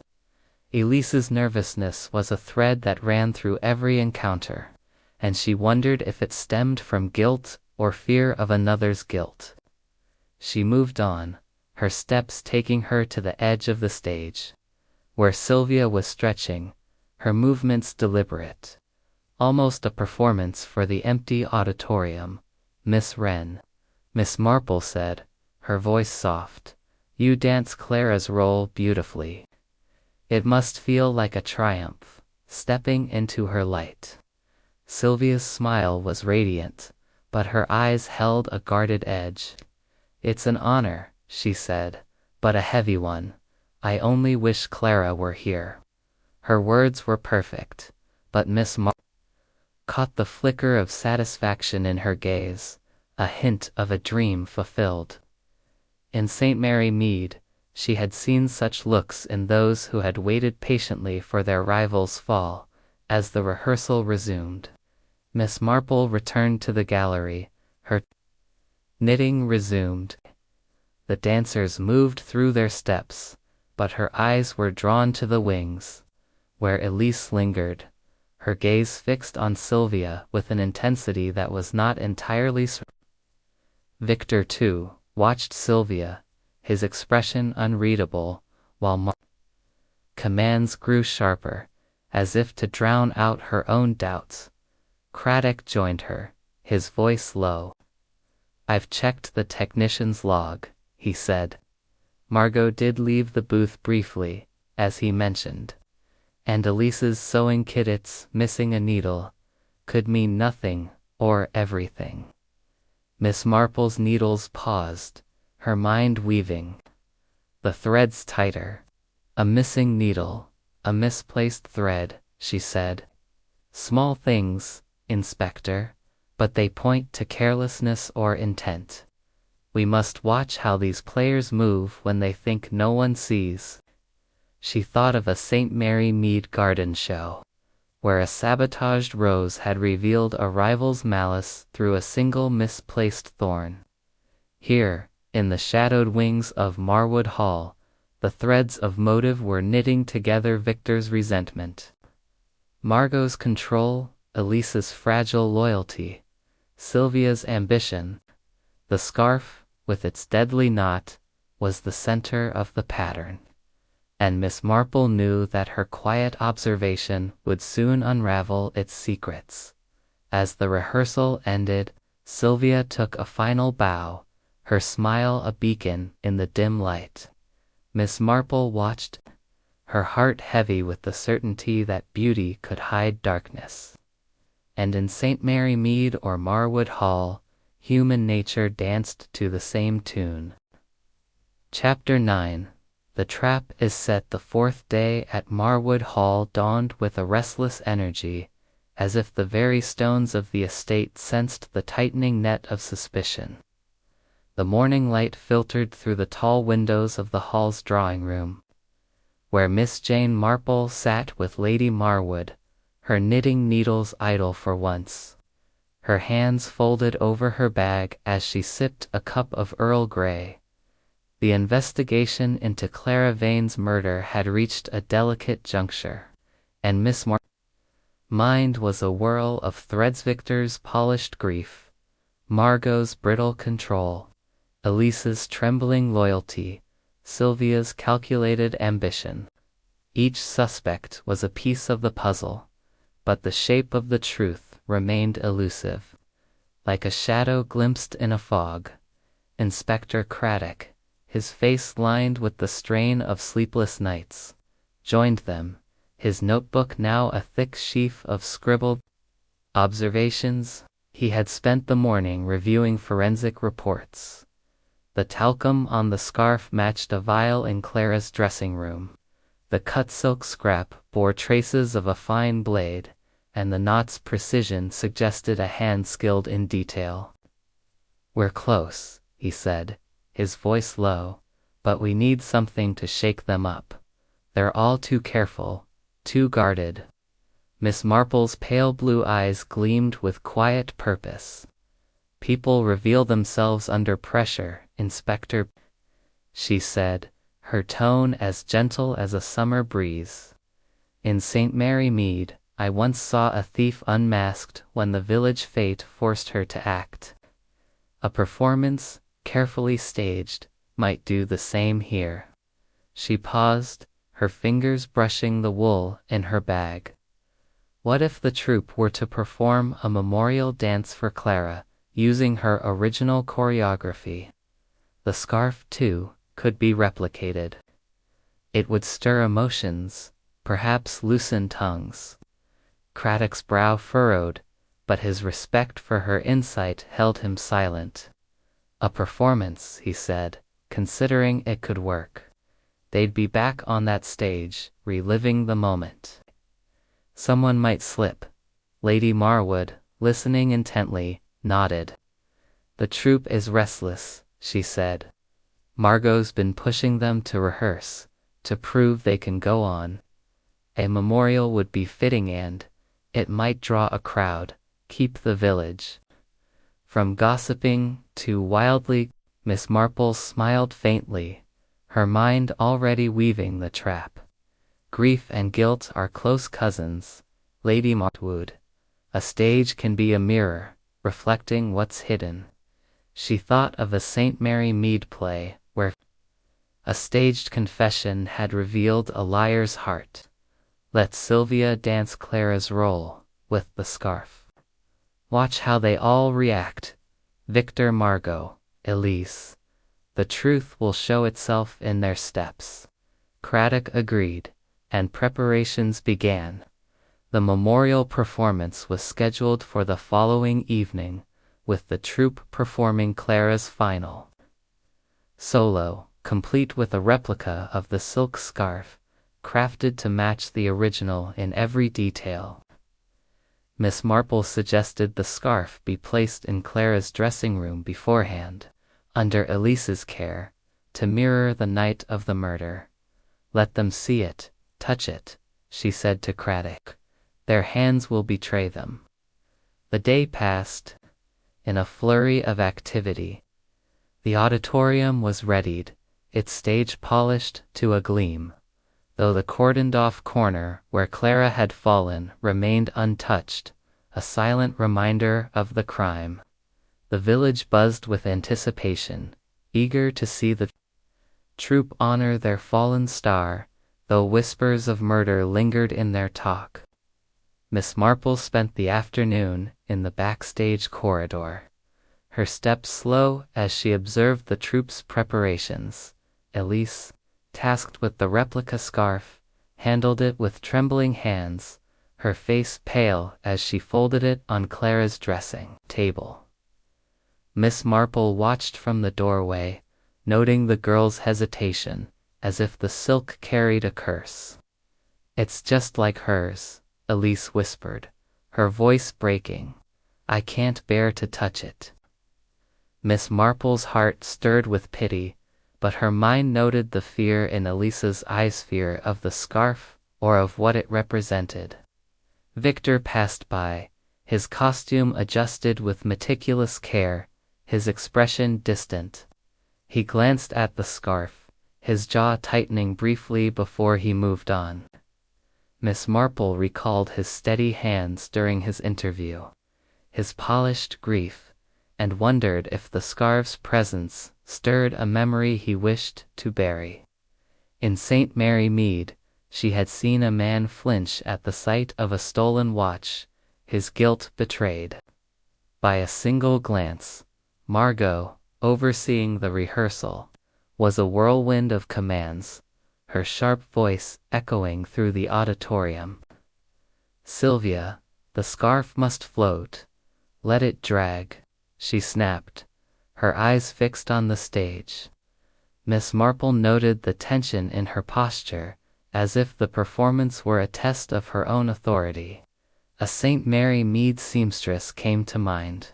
Elise's nervousness was a thread that ran through every encounter, and she wondered if it stemmed from guilt or fear of another's guilt. She moved on, her steps taking her to the edge of the stage, where Sylvia was stretching, her movements deliberate. Almost a performance for the empty auditorium. "Miss Wren," Miss Marple said, her voice soft, "you dance Clara's role beautifully. It must feel like a triumph, stepping into her light." Sylvia's smile was radiant, but her eyes held a guarded edge. "It's an honor," she said, "but a heavy one. I only wish Clara were here." Her words were perfect, but Miss Marple caught the flicker of satisfaction in her gaze, a hint of a dream fulfilled. In St. Mary Mead, she had seen such looks in those who had waited patiently for their rival's fall. As the rehearsal resumed, Miss Marple returned to the gallery, her knitting resumed. The dancers moved through their steps, but her eyes were drawn to the wings, where Elise lingered, her gaze fixed on Sylvia with an intensity that was not entirely Victor, too, watched Sylvia, his expression unreadable, while commands grew sharper, as if to drown out her own doubts. Craddock joined her, his voice low. "I've checked the technician's log," he said. Margot did leave the booth briefly, as he mentioned. And Elise's sewing kit, its missing a needle, could mean nothing or everything. Miss Marple's needles paused, her mind weaving. The threads tighter. "A missing needle, a misplaced thread," she said. "Small things, Inspector, but they point to carelessness or intent. We must watch how these players move when they think no one sees." She thought of a St. Mary Mead garden show, where a sabotaged rose had revealed a rival's malice through a single misplaced thorn. Here, in the shadowed wings of Marwood Hall, the threads of motive were knitting together Victor's resentment, Margot's control, Elise's fragile loyalty, Sylvia's ambition. The scarf, with its deadly knot, was the center of the pattern. And Miss Marple knew that her quiet observation would soon unravel its secrets. As the rehearsal ended, Sylvia took a final bow, her smile a beacon in the dim light. Miss Marple watched, her heart heavy with the certainty that beauty could hide darkness. And in St. Mary Mead or Marwood Hall, human nature danced to the same tune. Chapter 9. The trap is set. The fourth day at Marwood Hall dawned with a restless energy, as if the very stones of the estate sensed the tightening net of suspicion. The morning light filtered through the tall windows of the hall's drawing-room, where Miss Jane Marple sat with Lady Marwood, her knitting needles idle for once, her hands folded over her bag as she sipped a cup of Earl Grey. The investigation into Clara Vane's murder had reached a delicate juncture, and Miss Marple's mind was a whirl of threads. Victor's polished grief, Margot's brittle control, Elise's trembling loyalty, Sylvia's calculated ambition. Each suspect was a piece of the puzzle, but the shape of the truth remained elusive. Like a shadow glimpsed in a fog, Inspector Craddock, his face lined with the strain of sleepless nights, joined them, his notebook now a thick sheaf of scribbled observations. He had spent the morning reviewing forensic reports. The talcum on the scarf matched a vial in Clara's dressing room. The cut silk scrap bore traces of a fine blade, and the knot's precision suggested a hand skilled in detail. "We're close," he said, his voice low, "but we need something to shake them up. They're all too careful, too guarded." Miss Marple's pale blue eyes gleamed with quiet purpose. "People reveal themselves under pressure, Inspector," she said, her tone as gentle as a summer breeze. "In St. Mary Mead, I once saw a thief unmasked when the village fate forced her to act. A performance, carefully staged, might do the same here." She paused, her fingers brushing the wool in her bag. What if the troupe were to perform a memorial dance for Clara, using her original choreography? The scarf, too, could be replicated. It would stir emotions, perhaps loosen tongues. Craddock's brow furrowed, but his respect for her insight held him silent. "A performance," he said, considering it could work. They'd be back on that stage, reliving the moment. Someone might slip. Lady Marwood, listening intently, nodded. "The troupe is restless," she said. "Margot's been pushing them to rehearse, to prove they can go on. A memorial would be fitting, and it might draw a crowd, keep the village from gossiping too wildly." Miss Marple smiled faintly, her mind already weaving the trap. "Grief and guilt are close cousins, Lady Marwood. A stage can be a mirror, reflecting what's hidden." She thought of a St. Mary Mead play, where a staged confession had revealed a liar's heart. Let Sylvia dance Clara's role, with the scarf. Watch how they all react. Victor, Margot, Elise. The truth will show itself in their steps. Craddock agreed, and preparations began. The memorial performance was scheduled for the following evening, with the troupe performing Clara's final solo, complete with a replica of the silk scarf, crafted to match the original in every detail. Miss Marple suggested the scarf be placed in Clara's dressing room beforehand, under Elise's care, to mirror the night of the murder. "Let them see it, touch it," she said to Craddock. "Their hands will betray them." The day passed in a flurry of activity. The auditorium was readied, its stage polished to a gleam, though the cordoned-off corner where Clara had fallen remained untouched, a silent reminder of the crime. The village buzzed with anticipation, eager to see the troupe honor their fallen star, though whispers of murder lingered in their talk. Miss Marple spent the afternoon in the backstage corridor, her steps slow as she observed the troupe's preparations. Elise, tasked with the replica scarf, handled it with trembling hands, her face pale as she folded it on Clara's dressing table. Miss Marple watched from the doorway, noting the girl's hesitation, as if the silk carried a curse. "It's just like hers," Elise whispered, her voice breaking. "I can't bear to touch it." Miss Marple's heart stirred with pity, but her mind noted the fear in Elise's eyes, fear of the scarf or of what it represented. Victor passed by, his costume adjusted with meticulous care, his expression distant. He glanced at the scarf, his jaw tightening briefly before he moved on. Miss Marple recalled his steady hands during his interview, his polished grief, and wondered if the scarf's presence stirred a memory he wished to bury. In St. Mary Mead, she had seen a man flinch at the sight of a stolen watch, his guilt betrayed. By a single glance, Margot, overseeing the rehearsal, was a whirlwind of commands, her sharp voice echoing through the auditorium. "Sylvia, the scarf must float. Let it drag," she snapped, her eyes fixed on the stage. Miss Marple noted the tension in her posture, as if the performance were a test of her own authority. A St. Mary Mead seamstress came to mind,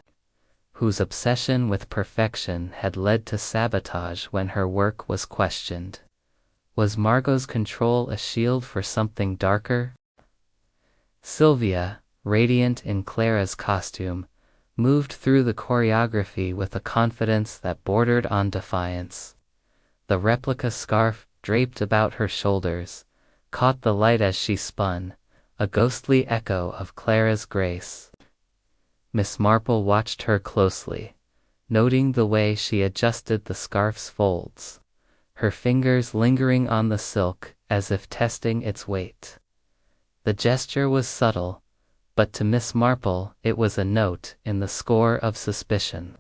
whose obsession with perfection had led to sabotage when her work was questioned. Was Margot's control a shield for something darker? Sylvia, radiant in Clara's costume, moved through the choreography with a confidence that bordered on defiance. The replica scarf, draped about her shoulders, caught the light as she spun, a ghostly echo of Clara's grace. Miss Marple watched her closely, noting the way she adjusted the scarf's folds, her fingers lingering on the silk as if testing its weight. The gesture was subtle, but to Miss Marple it was a note in the score of suspicion.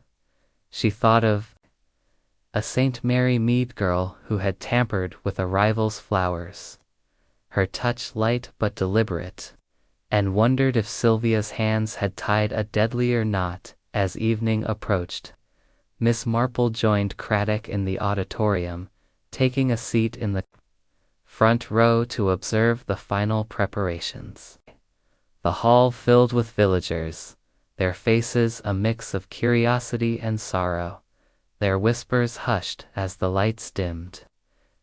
She thought of a St. Mary Mead girl who had tampered with a rival's flowers, her touch light but deliberate, and wondered if Sylvia's hands had tied a deadlier knot as evening approached. Miss Marple joined Craddock in the auditorium, taking a seat in the front row to observe the final preparations. The hall filled with villagers, their faces a mix of curiosity and sorrow, their whispers hushed as the lights dimmed.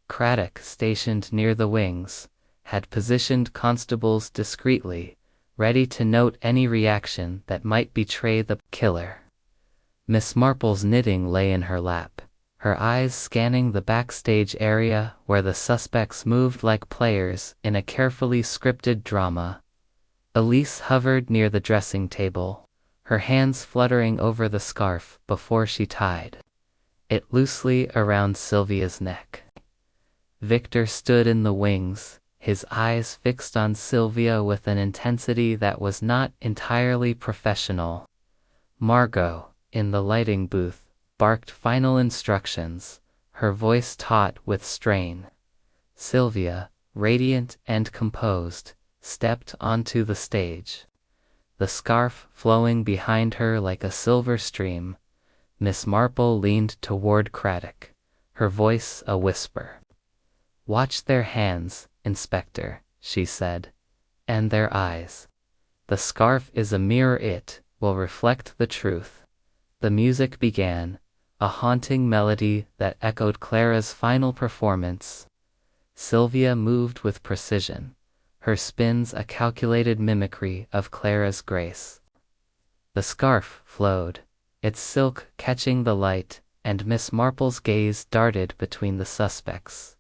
Craddock, stationed near the wings, had positioned constables discreetly, ready to note any reaction that might betray the killer. Miss Marple's knitting lay in her lap, her eyes scanning the backstage area where the suspects moved like players in a carefully scripted drama. Elise hovered near the dressing table, her hands fluttering over the scarf before she tied it loosely around Sylvia's neck. Victor stood in the wings, his eyes fixed on Sylvia with an intensity that was not entirely professional. Margot, in the lighting booth, barked final instructions, her voice taut with strain. Sylvia, radiant and composed, stepped onto the stage, the scarf flowing behind her like a silver stream. Miss Marple leaned toward Craddock, her voice a whisper. "Watch their hands, Inspector," she said, "and their eyes. The scarf is a mirror, it will reflect the truth." The music began, a haunting melody that echoed Clara's final performance. Sylvia moved with precision, her spins a calculated mimicry of Clara's grace. The scarf flowed, its silk catching the light, and Miss Marple's gaze darted between the suspects.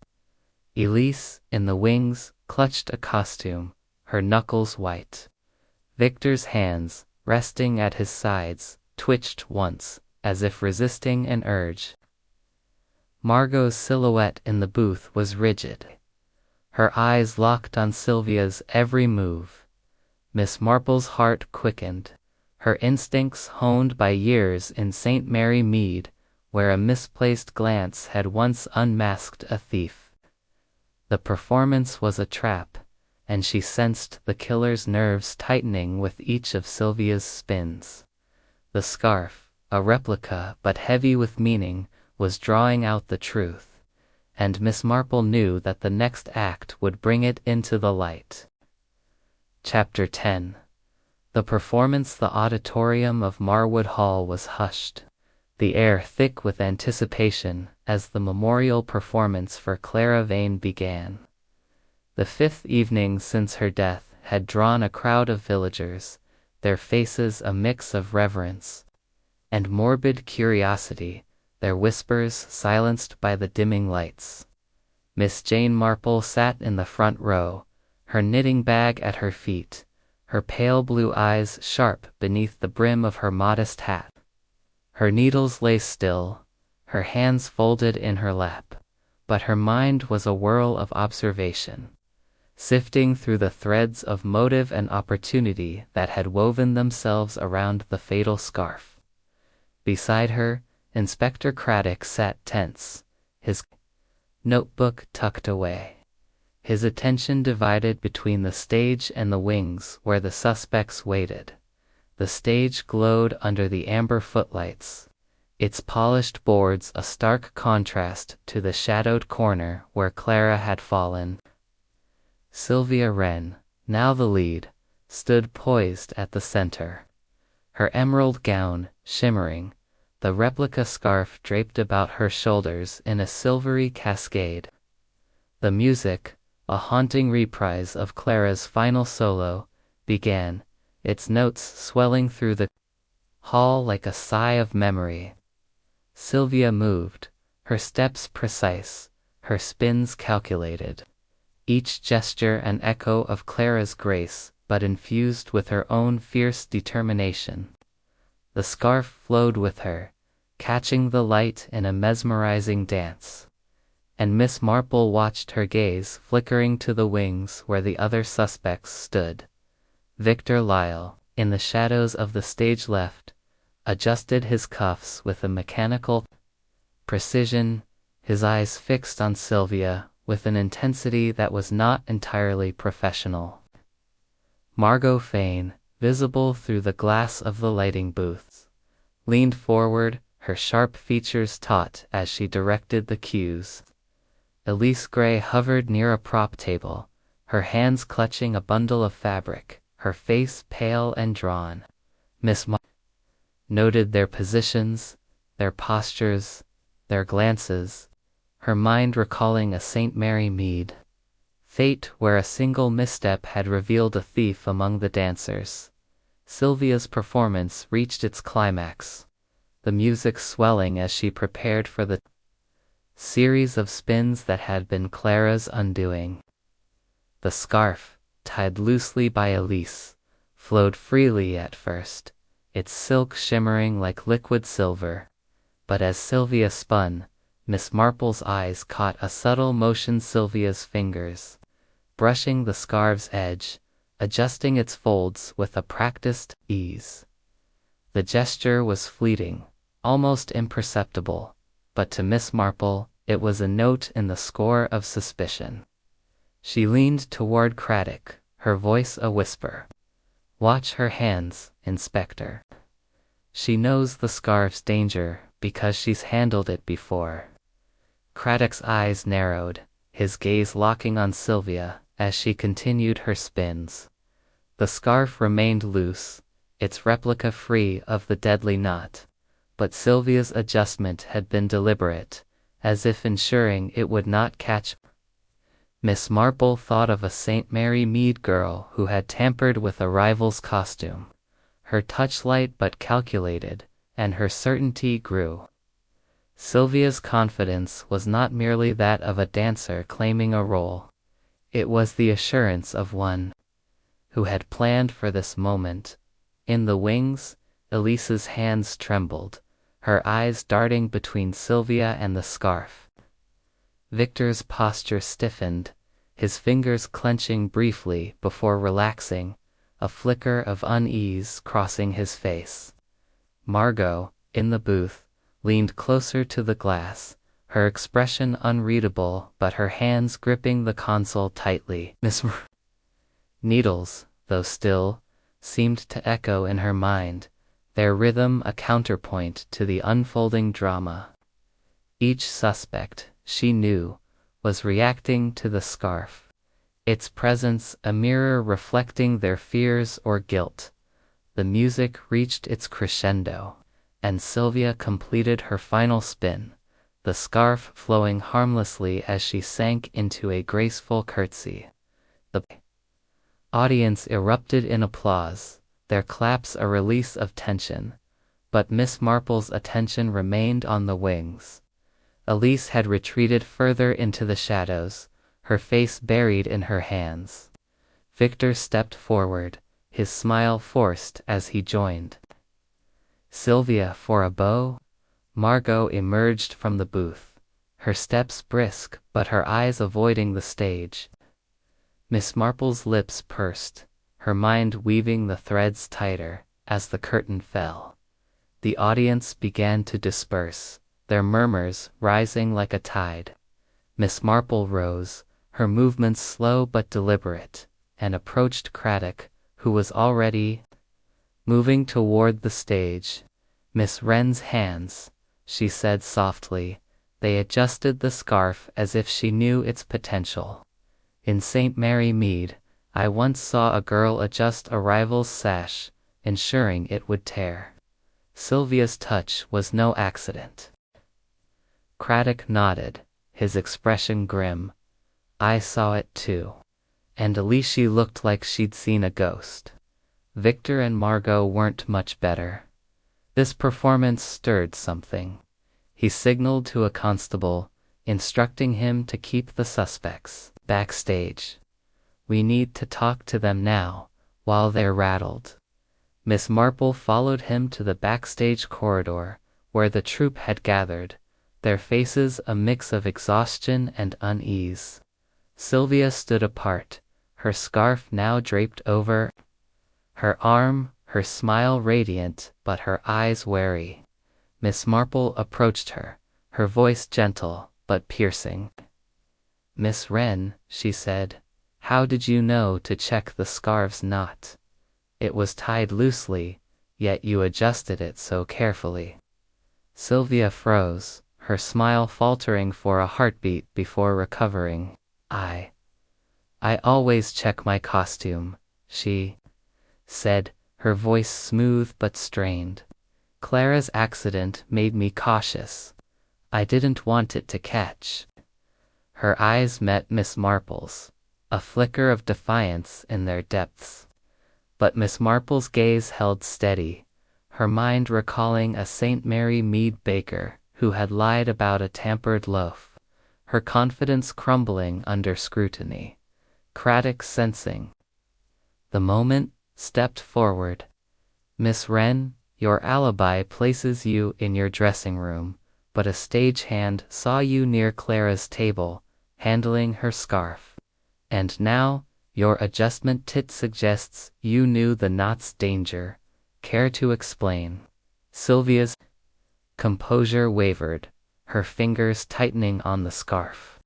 Elise, in the wings, clutched a costume, her knuckles white. Victor's hands, resting at his sides, twitched once, as if resisting an urge. Margot's silhouette in the booth was rigid. Her eyes locked on Sylvia's every move. Miss Marple's heart quickened, her instincts honed by years in St. Mary Mead, where a misplaced glance had once unmasked a thief. The performance was a trap, and she sensed the killer's nerves tightening with each of Sylvia's spins. The scarf, a replica but heavy with meaning, was drawing out the truth, and Miss Marple knew that the next act would bring it into the light. Chapter 10. The performance. The auditorium of Marwood Hall was hushed, the air thick with anticipation, as the memorial performance for Clara Vane began. The 5th evening since her death had drawn a crowd of villagers, their faces a mix of reverence and morbid curiosity, their whispers silenced by the dimming lights. Miss Jane Marple sat in the front row, her knitting bag at her feet, her pale blue eyes sharp beneath the brim of her modest hat. Her needles lay still, her hands folded in her lap, but her mind was a whirl of observation, sifting through the threads of motive and opportunity that had woven themselves around the fatal scarf. Beside her, Inspector Craddock sat tense, his notebook tucked away, his attention divided between the stage and the wings where the suspects waited. The stage glowed under the amber footlights, its polished boards a stark contrast to the shadowed corner where Clara had fallen. Sylvia Wren, now the lead, stood poised at the center, her emerald gown shimmering, the replica scarf draped about her shoulders in a silvery cascade. The music, a haunting reprise of Clara's final solo, began, its notes swelling through the hall like a sigh of memory. Sylvia moved, her steps precise, her spins calculated, each gesture an echo of Clara's grace, but infused with her own fierce determination. The scarf flowed with her, catching the light in a mesmerizing dance, and Miss Marple watched her gaze flickering to the wings where the other suspects stood. Victor Lyle, in the shadows of the stage left, adjusted his cuffs with a mechanical precision, his eyes fixed on Sylvia with an intensity that was not entirely professional. Margot Fane, visible through the glass of the lighting booths, leaned forward, her sharp features taut as she directed the cues. Elise Gray hovered near a prop table, her hands clutching a bundle of fabric, her face pale and drawn. Miss Marple noted their positions, their postures, their glances, her mind recalling a St. Mary Mead fete where a single misstep had revealed a thief among the dancers. Sylvia's performance reached its climax, the music swelling as she prepared for the series of spins that had been Clara's undoing. The scarf, tied loosely by Elise, flowed freely at first, its silk shimmering like liquid silver, but as Sylvia spun, Miss Marple's eyes caught a subtle motion. Sylvia's fingers, brushing the scarf's edge, adjusting its folds with a practiced ease. The gesture was fleeting, almost imperceptible, but to Miss Marple, it was a note in the score of suspicion. She leaned toward Craddock, her voice a whisper. "Watch her hands, Inspector. She knows the scarf's danger because she's handled it before." Craddock's eyes narrowed, his gaze locking on Sylvia as she continued her spins. The scarf remained loose, its replica free of the deadly knot, but Sylvia's adjustment had been deliberate, as if ensuring it would not catch. Miss Marple thought of a St. Mary Mead girl who had tampered with a rival's costume. Her touch light but calculated, and her certainty grew. Sylvia's confidence was not merely that of a dancer claiming a role. It was the assurance of one who had planned for this moment. In the wings, Elise's hands trembled, her eyes darting between Sylvia and the scarf. Victor's posture stiffened, his fingers clenching briefly before relaxing, a flicker of unease crossing his face. Margot, in the booth, leaned closer to the glass, her expression unreadable but her hands gripping the console tightly. Miss Needles, though still, seemed to echo in her mind, their rhythm a counterpoint to the unfolding drama. Each suspect, she knew, was reacting to the scarf, its presence a mirror reflecting their fears or guilt. The music reached its crescendo, and Sylvia completed her final spin, the scarf flowing harmlessly as she sank into a graceful curtsy. The audience erupted in applause, their claps a release of tension, but Miss Marple's attention remained on the wings. Elise had retreated further into the shadows, her face buried in her hands. Victor stepped forward, his smile forced as he joined. Sylvia for a bow? Margot emerged from the booth, her steps brisk but her eyes avoiding the stage. Miss Marple's lips pursed, her mind weaving the threads tighter as the curtain fell. The audience began to disperse, their murmurs rising like a tide. Miss Marple rose, her movements slow but deliberate, and approached Craddock, who was already moving toward the stage. Miss Wren's hands, she said softly, they adjusted the scarf as if she knew its potential. In St. Mary Mead, I once saw a girl adjust a rival's sash, ensuring it would tear. Sylvia's touch was no accident. Craddock nodded, his expression grim. I saw it too. And Elise looked like she'd seen a ghost. Victor and Margot weren't much better. This performance stirred something. He signaled to a constable, instructing him to keep the suspects backstage. We need to talk to them now, while they're rattled. Miss Marple followed him to the backstage corridor, where the troupe had gathered, their faces a mix of exhaustion and unease. Sylvia stood apart, her scarf now draped over her arm, her smile radiant but her eyes wary. Miss Marple approached her, her voice gentle but piercing. Miss Wren, she said, how did you know to check the scarf's knot? It was tied loosely, yet you adjusted it so carefully. Sylvia froze, her smile faltering for a heartbeat before recovering. I always check my costume, she said, her voice smooth but strained. Clara's accident made me cautious. I didn't want it to catch. Her eyes met Miss Marple's, a flicker of defiance in their depths. But Miss Marple's gaze held steady, her mind recalling a St. Mary Mead baker who had lied about a tampered loaf, her confidence crumbling under scrutiny. Craddock, sensing the moment, stepped forward. Miss Wren, your alibi places you in your dressing room, but a stagehand saw you near Clara's table, handling her scarf. And now, your adjustment tit suggests you knew the knot's danger. Care to explain? Sylvia's composure wavered, her fingers tightening on the scarf.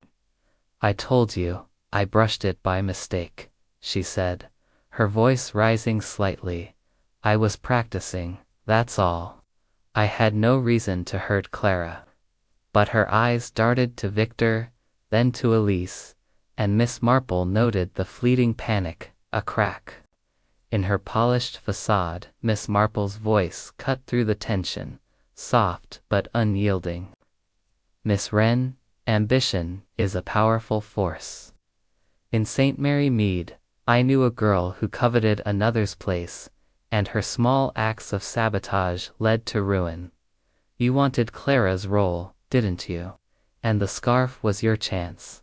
I told you, I brushed it by mistake, she said, her voice rising slightly. I was practicing, that's all. I had no reason to hurt Clara. But her eyes darted to Victor, then to Elise, and Miss Marple noted the fleeting panic, a crack in her polished facade. Miss Marple's voice cut through the tension, soft but unyielding. Miss Wren, ambition is a powerful force. In St. Mary Mead, I knew a girl who coveted another's place, and her small acts of sabotage led to ruin. You wanted Clara's role, didn't you? And the scarf was your chance.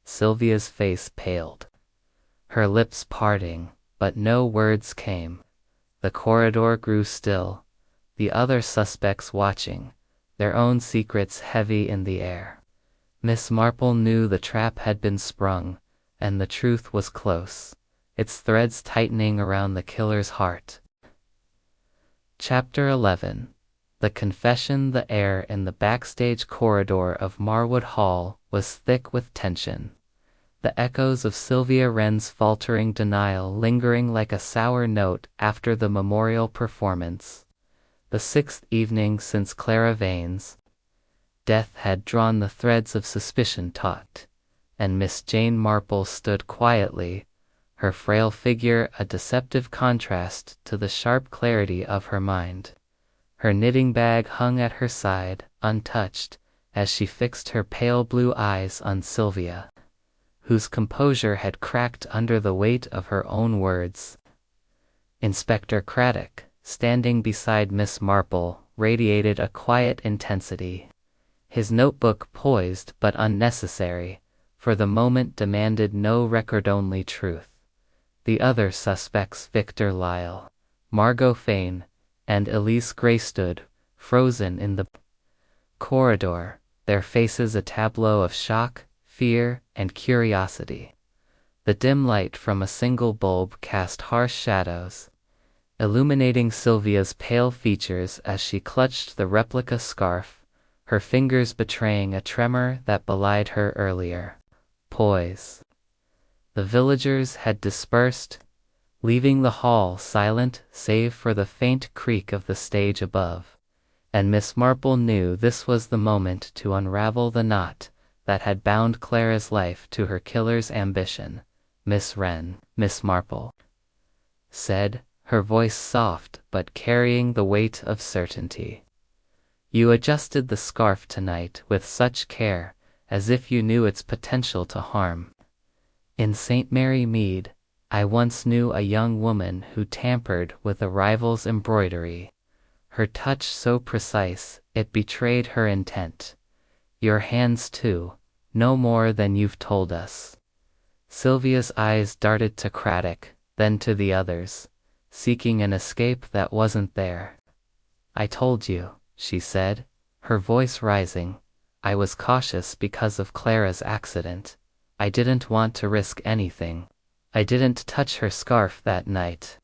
Sylvia's face paled, her lips parting, but no words came. The corridor grew still, the other suspects watching, their own secrets heavy in the air. Miss Marple knew the trap had been sprung, and the truth was close, its threads tightening around the killer's heart. Chapter 11. The Confession. The air in the backstage corridor of Marwood Hall was thick with tension. The echoes of Sylvia Wren's faltering denial lingering like a sour note after the memorial performance. The 6th evening since Clara Vane's death had drawn the threads of suspicion taut, and Miss Jane Marple stood quietly, her frail figure a deceptive contrast to the sharp clarity of her mind. Her knitting bag hung at her side, untouched, as she fixed her pale blue eyes on Sylvia, whose composure had cracked under the weight of her own words. Inspector Craddock, standing beside Miss Marple, radiated a quiet intensity. His notebook poised but unnecessary, for the moment demanded no record-only truth. The other suspects, Victor Lyle, Margot Fane, and Elise Gray, stood, frozen in the corridor, their faces a tableau of shock, fear, and curiosity. The dim light from a single bulb cast harsh shadows, illuminating Sylvia's pale features as she clutched the replica scarf, her fingers betraying a tremor that belied her earlier poise. The villagers had dispersed, leaving the hall silent save for the faint creak of the stage above, and Miss Marple knew this was the moment to unravel the knot that had bound Clara's life to her killer's ambition. Miss Wren, Miss Marple said, her voice soft but carrying the weight of certainty. You adjusted the scarf tonight with such care, as if you knew its potential to harm. In St. Mary Mead, I once knew a young woman who tampered with a rival's embroidery. Her touch so precise, it betrayed her intent. Your hands too, no more than you've told us. Sylvia's eyes darted to Craddock, then to the others, seeking an escape that wasn't there. I told you, she said, her voice rising. I was cautious because of Clara's accident. I didn't want to risk anything. I didn't touch her scarf that night.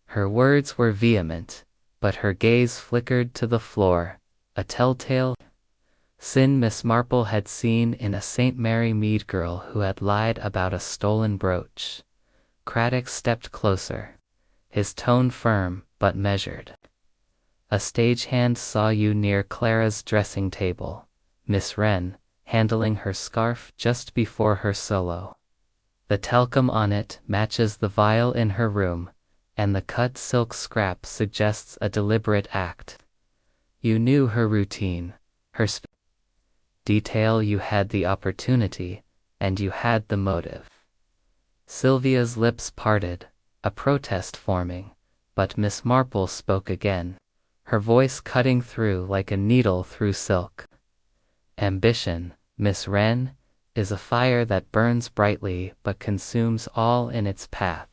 Her words were vehement, but her gaze flickered to the floor, a telltale sin Miss Marple had seen in a St. Mary Mead girl who had lied about a stolen brooch. Craddock stepped closer, his tone firm but measured. A stagehand saw you near Clara's dressing table, Miss Wren, handling her scarf just before her solo. The talcum on it matches the vial in her room, and the cut silk scrap suggests a deliberate act. You knew her routine, her detail. You had the opportunity, and you had the motive. Sylvia's lips parted, a protest forming, but Miss Marple spoke again, her voice cutting through like a needle through silk. Ambition, Miss Wren, is a fire that burns brightly but consumes all in its path.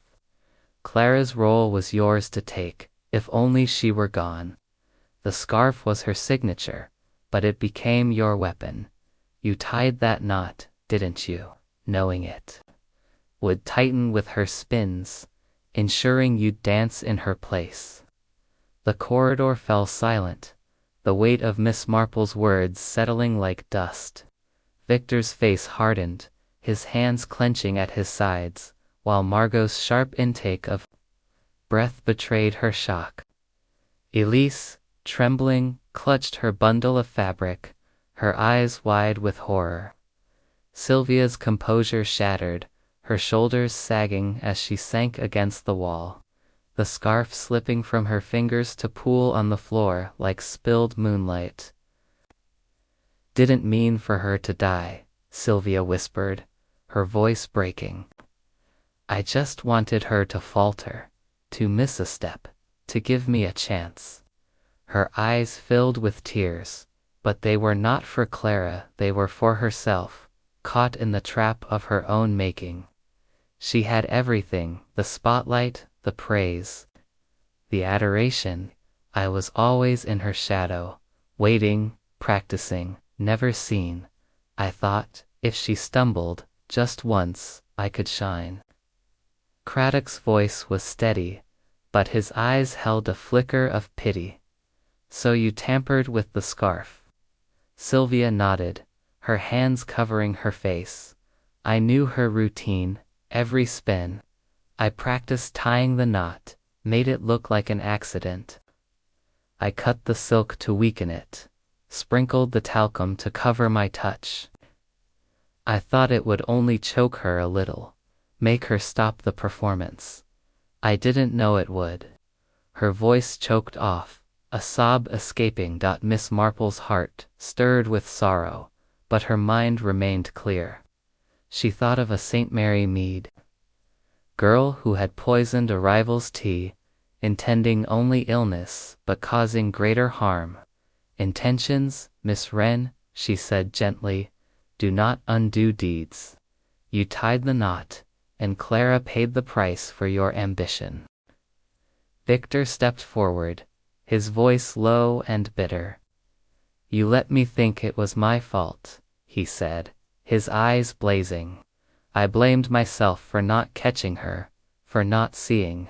Clara's role was yours to take, if only she were gone. The scarf was her signature, but it became your weapon. You tied that knot, didn't you, knowing it would tighten with her spins, ensuring you'd dance in her place. The corridor fell silent, the weight of Miss Marple's words settling like dust. Victor's face hardened, his hands clenching at his sides, while Margot's sharp intake of breath betrayed her shock. Elise, trembling, clutched her bundle of fabric, her eyes wide with horror. Sylvia's composure shattered, her shoulders sagging as she sank against the wall, the scarf slipping from her fingers to pool on the floor like spilled moonlight. Didn't mean for her to die, Sylvia whispered, her voice breaking. I just wanted her to falter, to miss a step, to give me a chance. Her eyes filled with tears, but they were not for Clara, they were for herself, caught in the trap of her own making. She had everything, the spotlight, the praise, the adoration. I was always in her shadow, waiting, practicing, never seen. I thought, if she stumbled, just once, I could shine. Craddock's voice was steady, but his eyes held a flicker of pity. So you tampered with the scarf? Sylvia nodded, her hands covering her face. I knew her routine, every spin. I practiced tying the knot, made it look like an accident. I cut the silk to weaken it, sprinkled the talcum to cover my touch. I thought it would only choke her a little, make her stop the performance. I didn't know it would. Her voice choked off, a sob escaping. Miss Marple's heart stirred with sorrow, but her mind remained clear. She thought of a St. Mary Mead girl who had poisoned a rival's tea, intending only illness but causing greater harm. Intentions, Miss Wren, she said gently, do not undo deeds. You tied the knot, and Clara paid the price for your ambition. Victor stepped forward, his voice low and bitter. You let me think it was my fault, he said, his eyes blazing. I blamed myself for not catching her, for not seeing.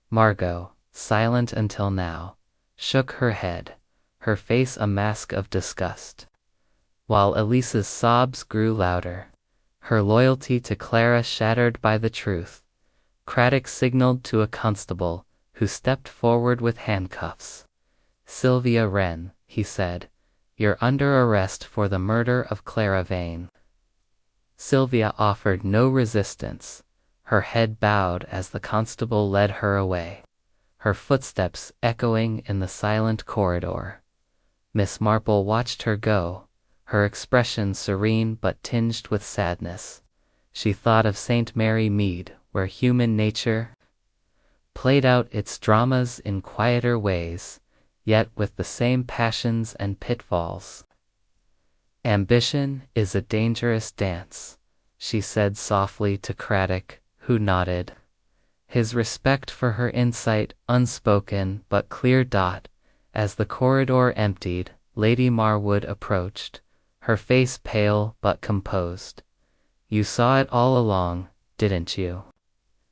Margot, silent until now, shook her head, her face a mask of disgust. While Elisa's sobs grew louder, her loyalty to Clara shattered by the truth, Craddock signaled to a constable, who stepped forward with handcuffs. Sylvia Wren, he said, you're under arrest for the murder of Clara Vane. Sylvia offered no resistance, her head bowed as the constable led her away, her footsteps echoing in the silent corridor. Miss Marple watched her go, her expression serene but tinged with sadness. She thought of St. Mary Mead, where human nature played out its dramas in quieter ways, yet with the same passions and pitfalls. Ambition is a dangerous dance, she said softly to Craddock, who nodded, his respect for her insight unspoken but clear. As the corridor emptied, Lady Marwood approached, her face pale but composed. You saw it all along, didn't you?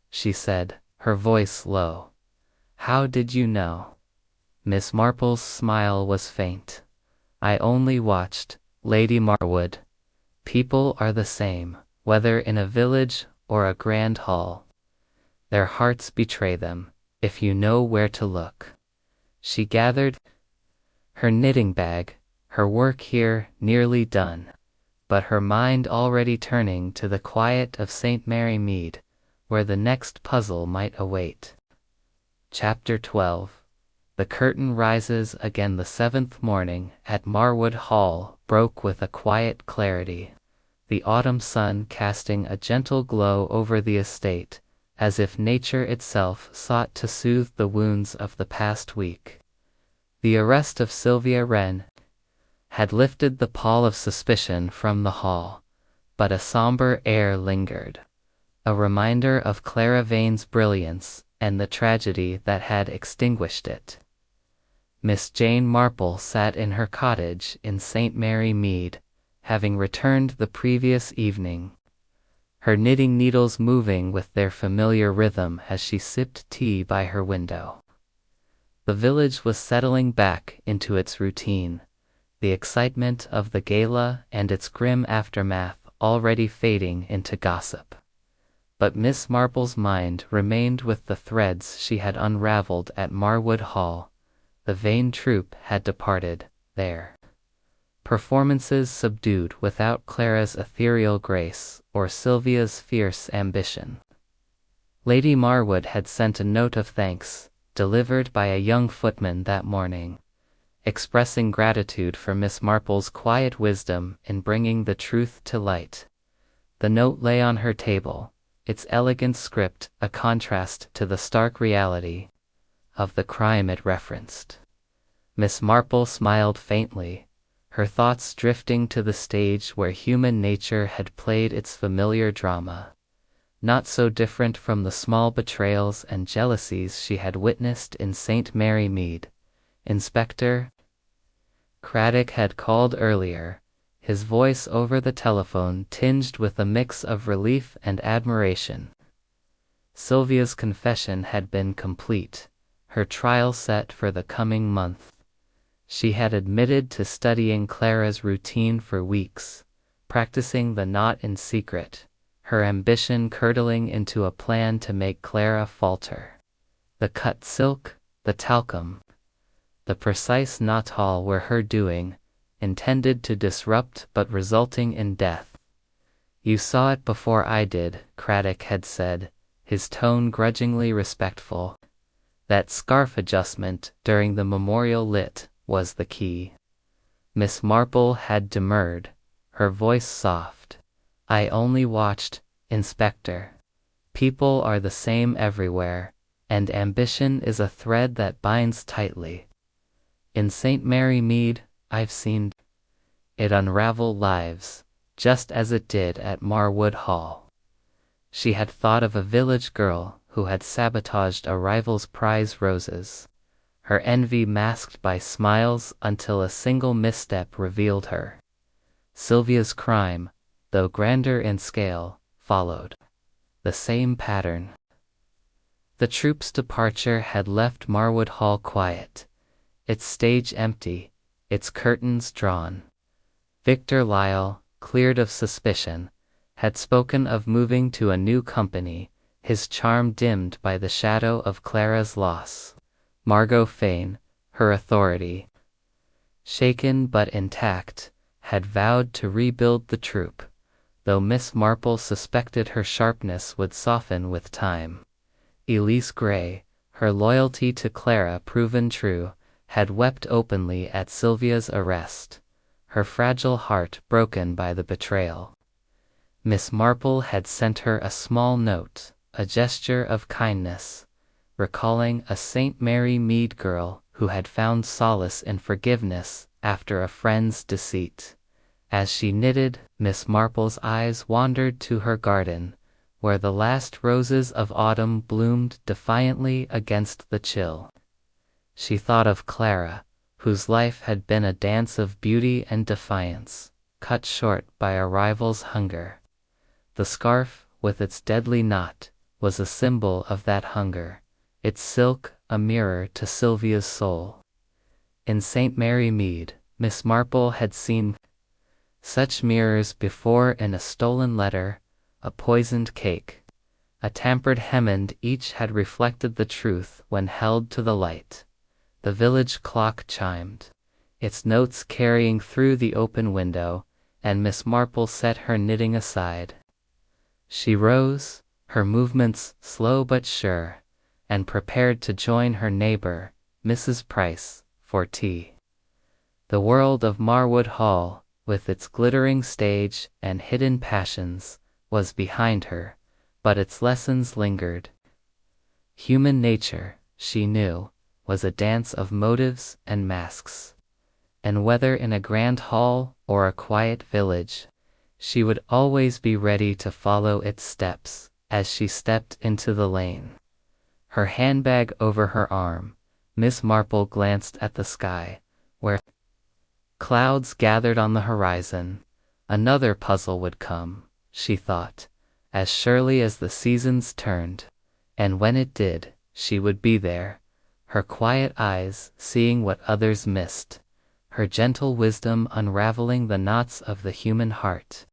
She said, her voice low. How did you know? Miss Marple's smile was faint. I only watched, Lady Marwood. People are the same, whether in a village or a grand hall. Their hearts betray them, if you know where to look. She gathered her knitting bag, her work here nearly done, but her mind already turning to the quiet of St. Mary Mead, where the next puzzle might await. Chapter 12. The curtain rises again. The seventh morning at Marwood Hall broke with a quiet clarity, the autumn sun casting a gentle glow over the estate, as if nature itself sought to soothe the wounds of the past week. The arrest of Sylvia Wren had lifted the pall of suspicion from the hall, but a somber air lingered, a reminder of Clara Vane's brilliance and the tragedy that had extinguished it. Miss Jane Marple sat in her cottage in St. Mary Mead, having returned the previous evening, her knitting needles moving with their familiar rhythm as she sipped tea by her window. The village was settling back into its routine, the excitement of the gala and its grim aftermath already fading into gossip. But Miss Marple's mind remained with the threads she had unraveled at Marwood Hall. The Vane troupe had departed, their performances subdued without Clara's ethereal grace or Sylvia's fierce ambition. Lady Marwood had sent a note of thanks, delivered by a young footman that morning, expressing gratitude for Miss Marple's quiet wisdom in bringing the truth to light. The note lay on her table, its elegant script a contrast to the stark reality of the crime it referenced. Miss Marple smiled faintly, her thoughts drifting to the stage where human nature had played its familiar drama. not so different from the small betrayals and jealousies she had witnessed in St. Mary Mead. Inspector Craddock had called earlier, his voice over the telephone tinged with a mix of relief and admiration. Sylvia's confession had been complete, her trial set for the coming month. She had admitted to studying Clara's routine for weeks, practicing the knot in secret, her ambition curdling into a plan to make Clara falter. The cut silk, the talcum, the precise knot all were her doing, intended to disrupt but resulting in death. You saw it before I did, Craddock had said, his tone grudgingly respectful. That scarf adjustment during the memorial lit was the key. Miss Marple had demurred, her voice soft. I only watched, Inspector. People are the same everywhere, and ambition is a thread that binds tightly. In St. Mary Mead, I've seen it unravel lives, just as it did at Marwood Hall. She had thought of a village girl who had sabotaged a rival's prize roses, her envy masked by smiles until a single misstep revealed her. Sylvia's crime, though grander in scale, followed the same pattern. The troup's departure had left Marwood Hall quiet, its stage empty, its curtains drawn. Victor Lyle, cleared of suspicion, had spoken of moving to a new company, his charm dimmed by the shadow of Clara's loss. Margot Fane, her authority shaken but intact, had vowed to rebuild the troupe, though Miss Marple suspected her sharpness would soften with time. Elise Gray, her loyalty to Clara proven true, had wept openly at Sylvia's arrest, her fragile heart broken by the betrayal. Miss Marple had sent her a small note, a gesture of kindness, recalling a St. Mary Mead girl who had found solace in forgiveness after a friend's deceit. As she knitted, Miss Marple's eyes wandered to her garden, where the last roses of autumn bloomed defiantly against the chill. She thought of Clara, whose life had been a dance of beauty and defiance, cut short by a rival's hunger. The scarf, with its deadly knot, was a symbol of that hunger, its silk a mirror to Sylvia's soul. In St. Mary Mead, Miss Marple had seen such mirrors before in a stolen letter, a poisoned cake, a tampered hemand. Each had reflected the truth when held to the light. The village clock chimed, its notes carrying through the open window, and Miss Marple set her knitting aside. She rose, her movements slow but sure, and prepared to join her neighbor, Mrs. Price, for tea. The world of Marwood Hall, with its glittering stage and hidden passions, was behind her, but its lessons lingered. Human nature, she knew, was a dance of motives and masks, and whether in a grand hall or a quiet village, she would always be ready to follow its steps as she stepped into the lane. Her handbag over her arm, Miss Marple glanced at the sky, where clouds gathered on the horizon. Another puzzle would come, she thought, as surely as the seasons turned, and when it did, she would be there, her quiet eyes seeing what others missed, her gentle wisdom unraveling the knots of the human heart.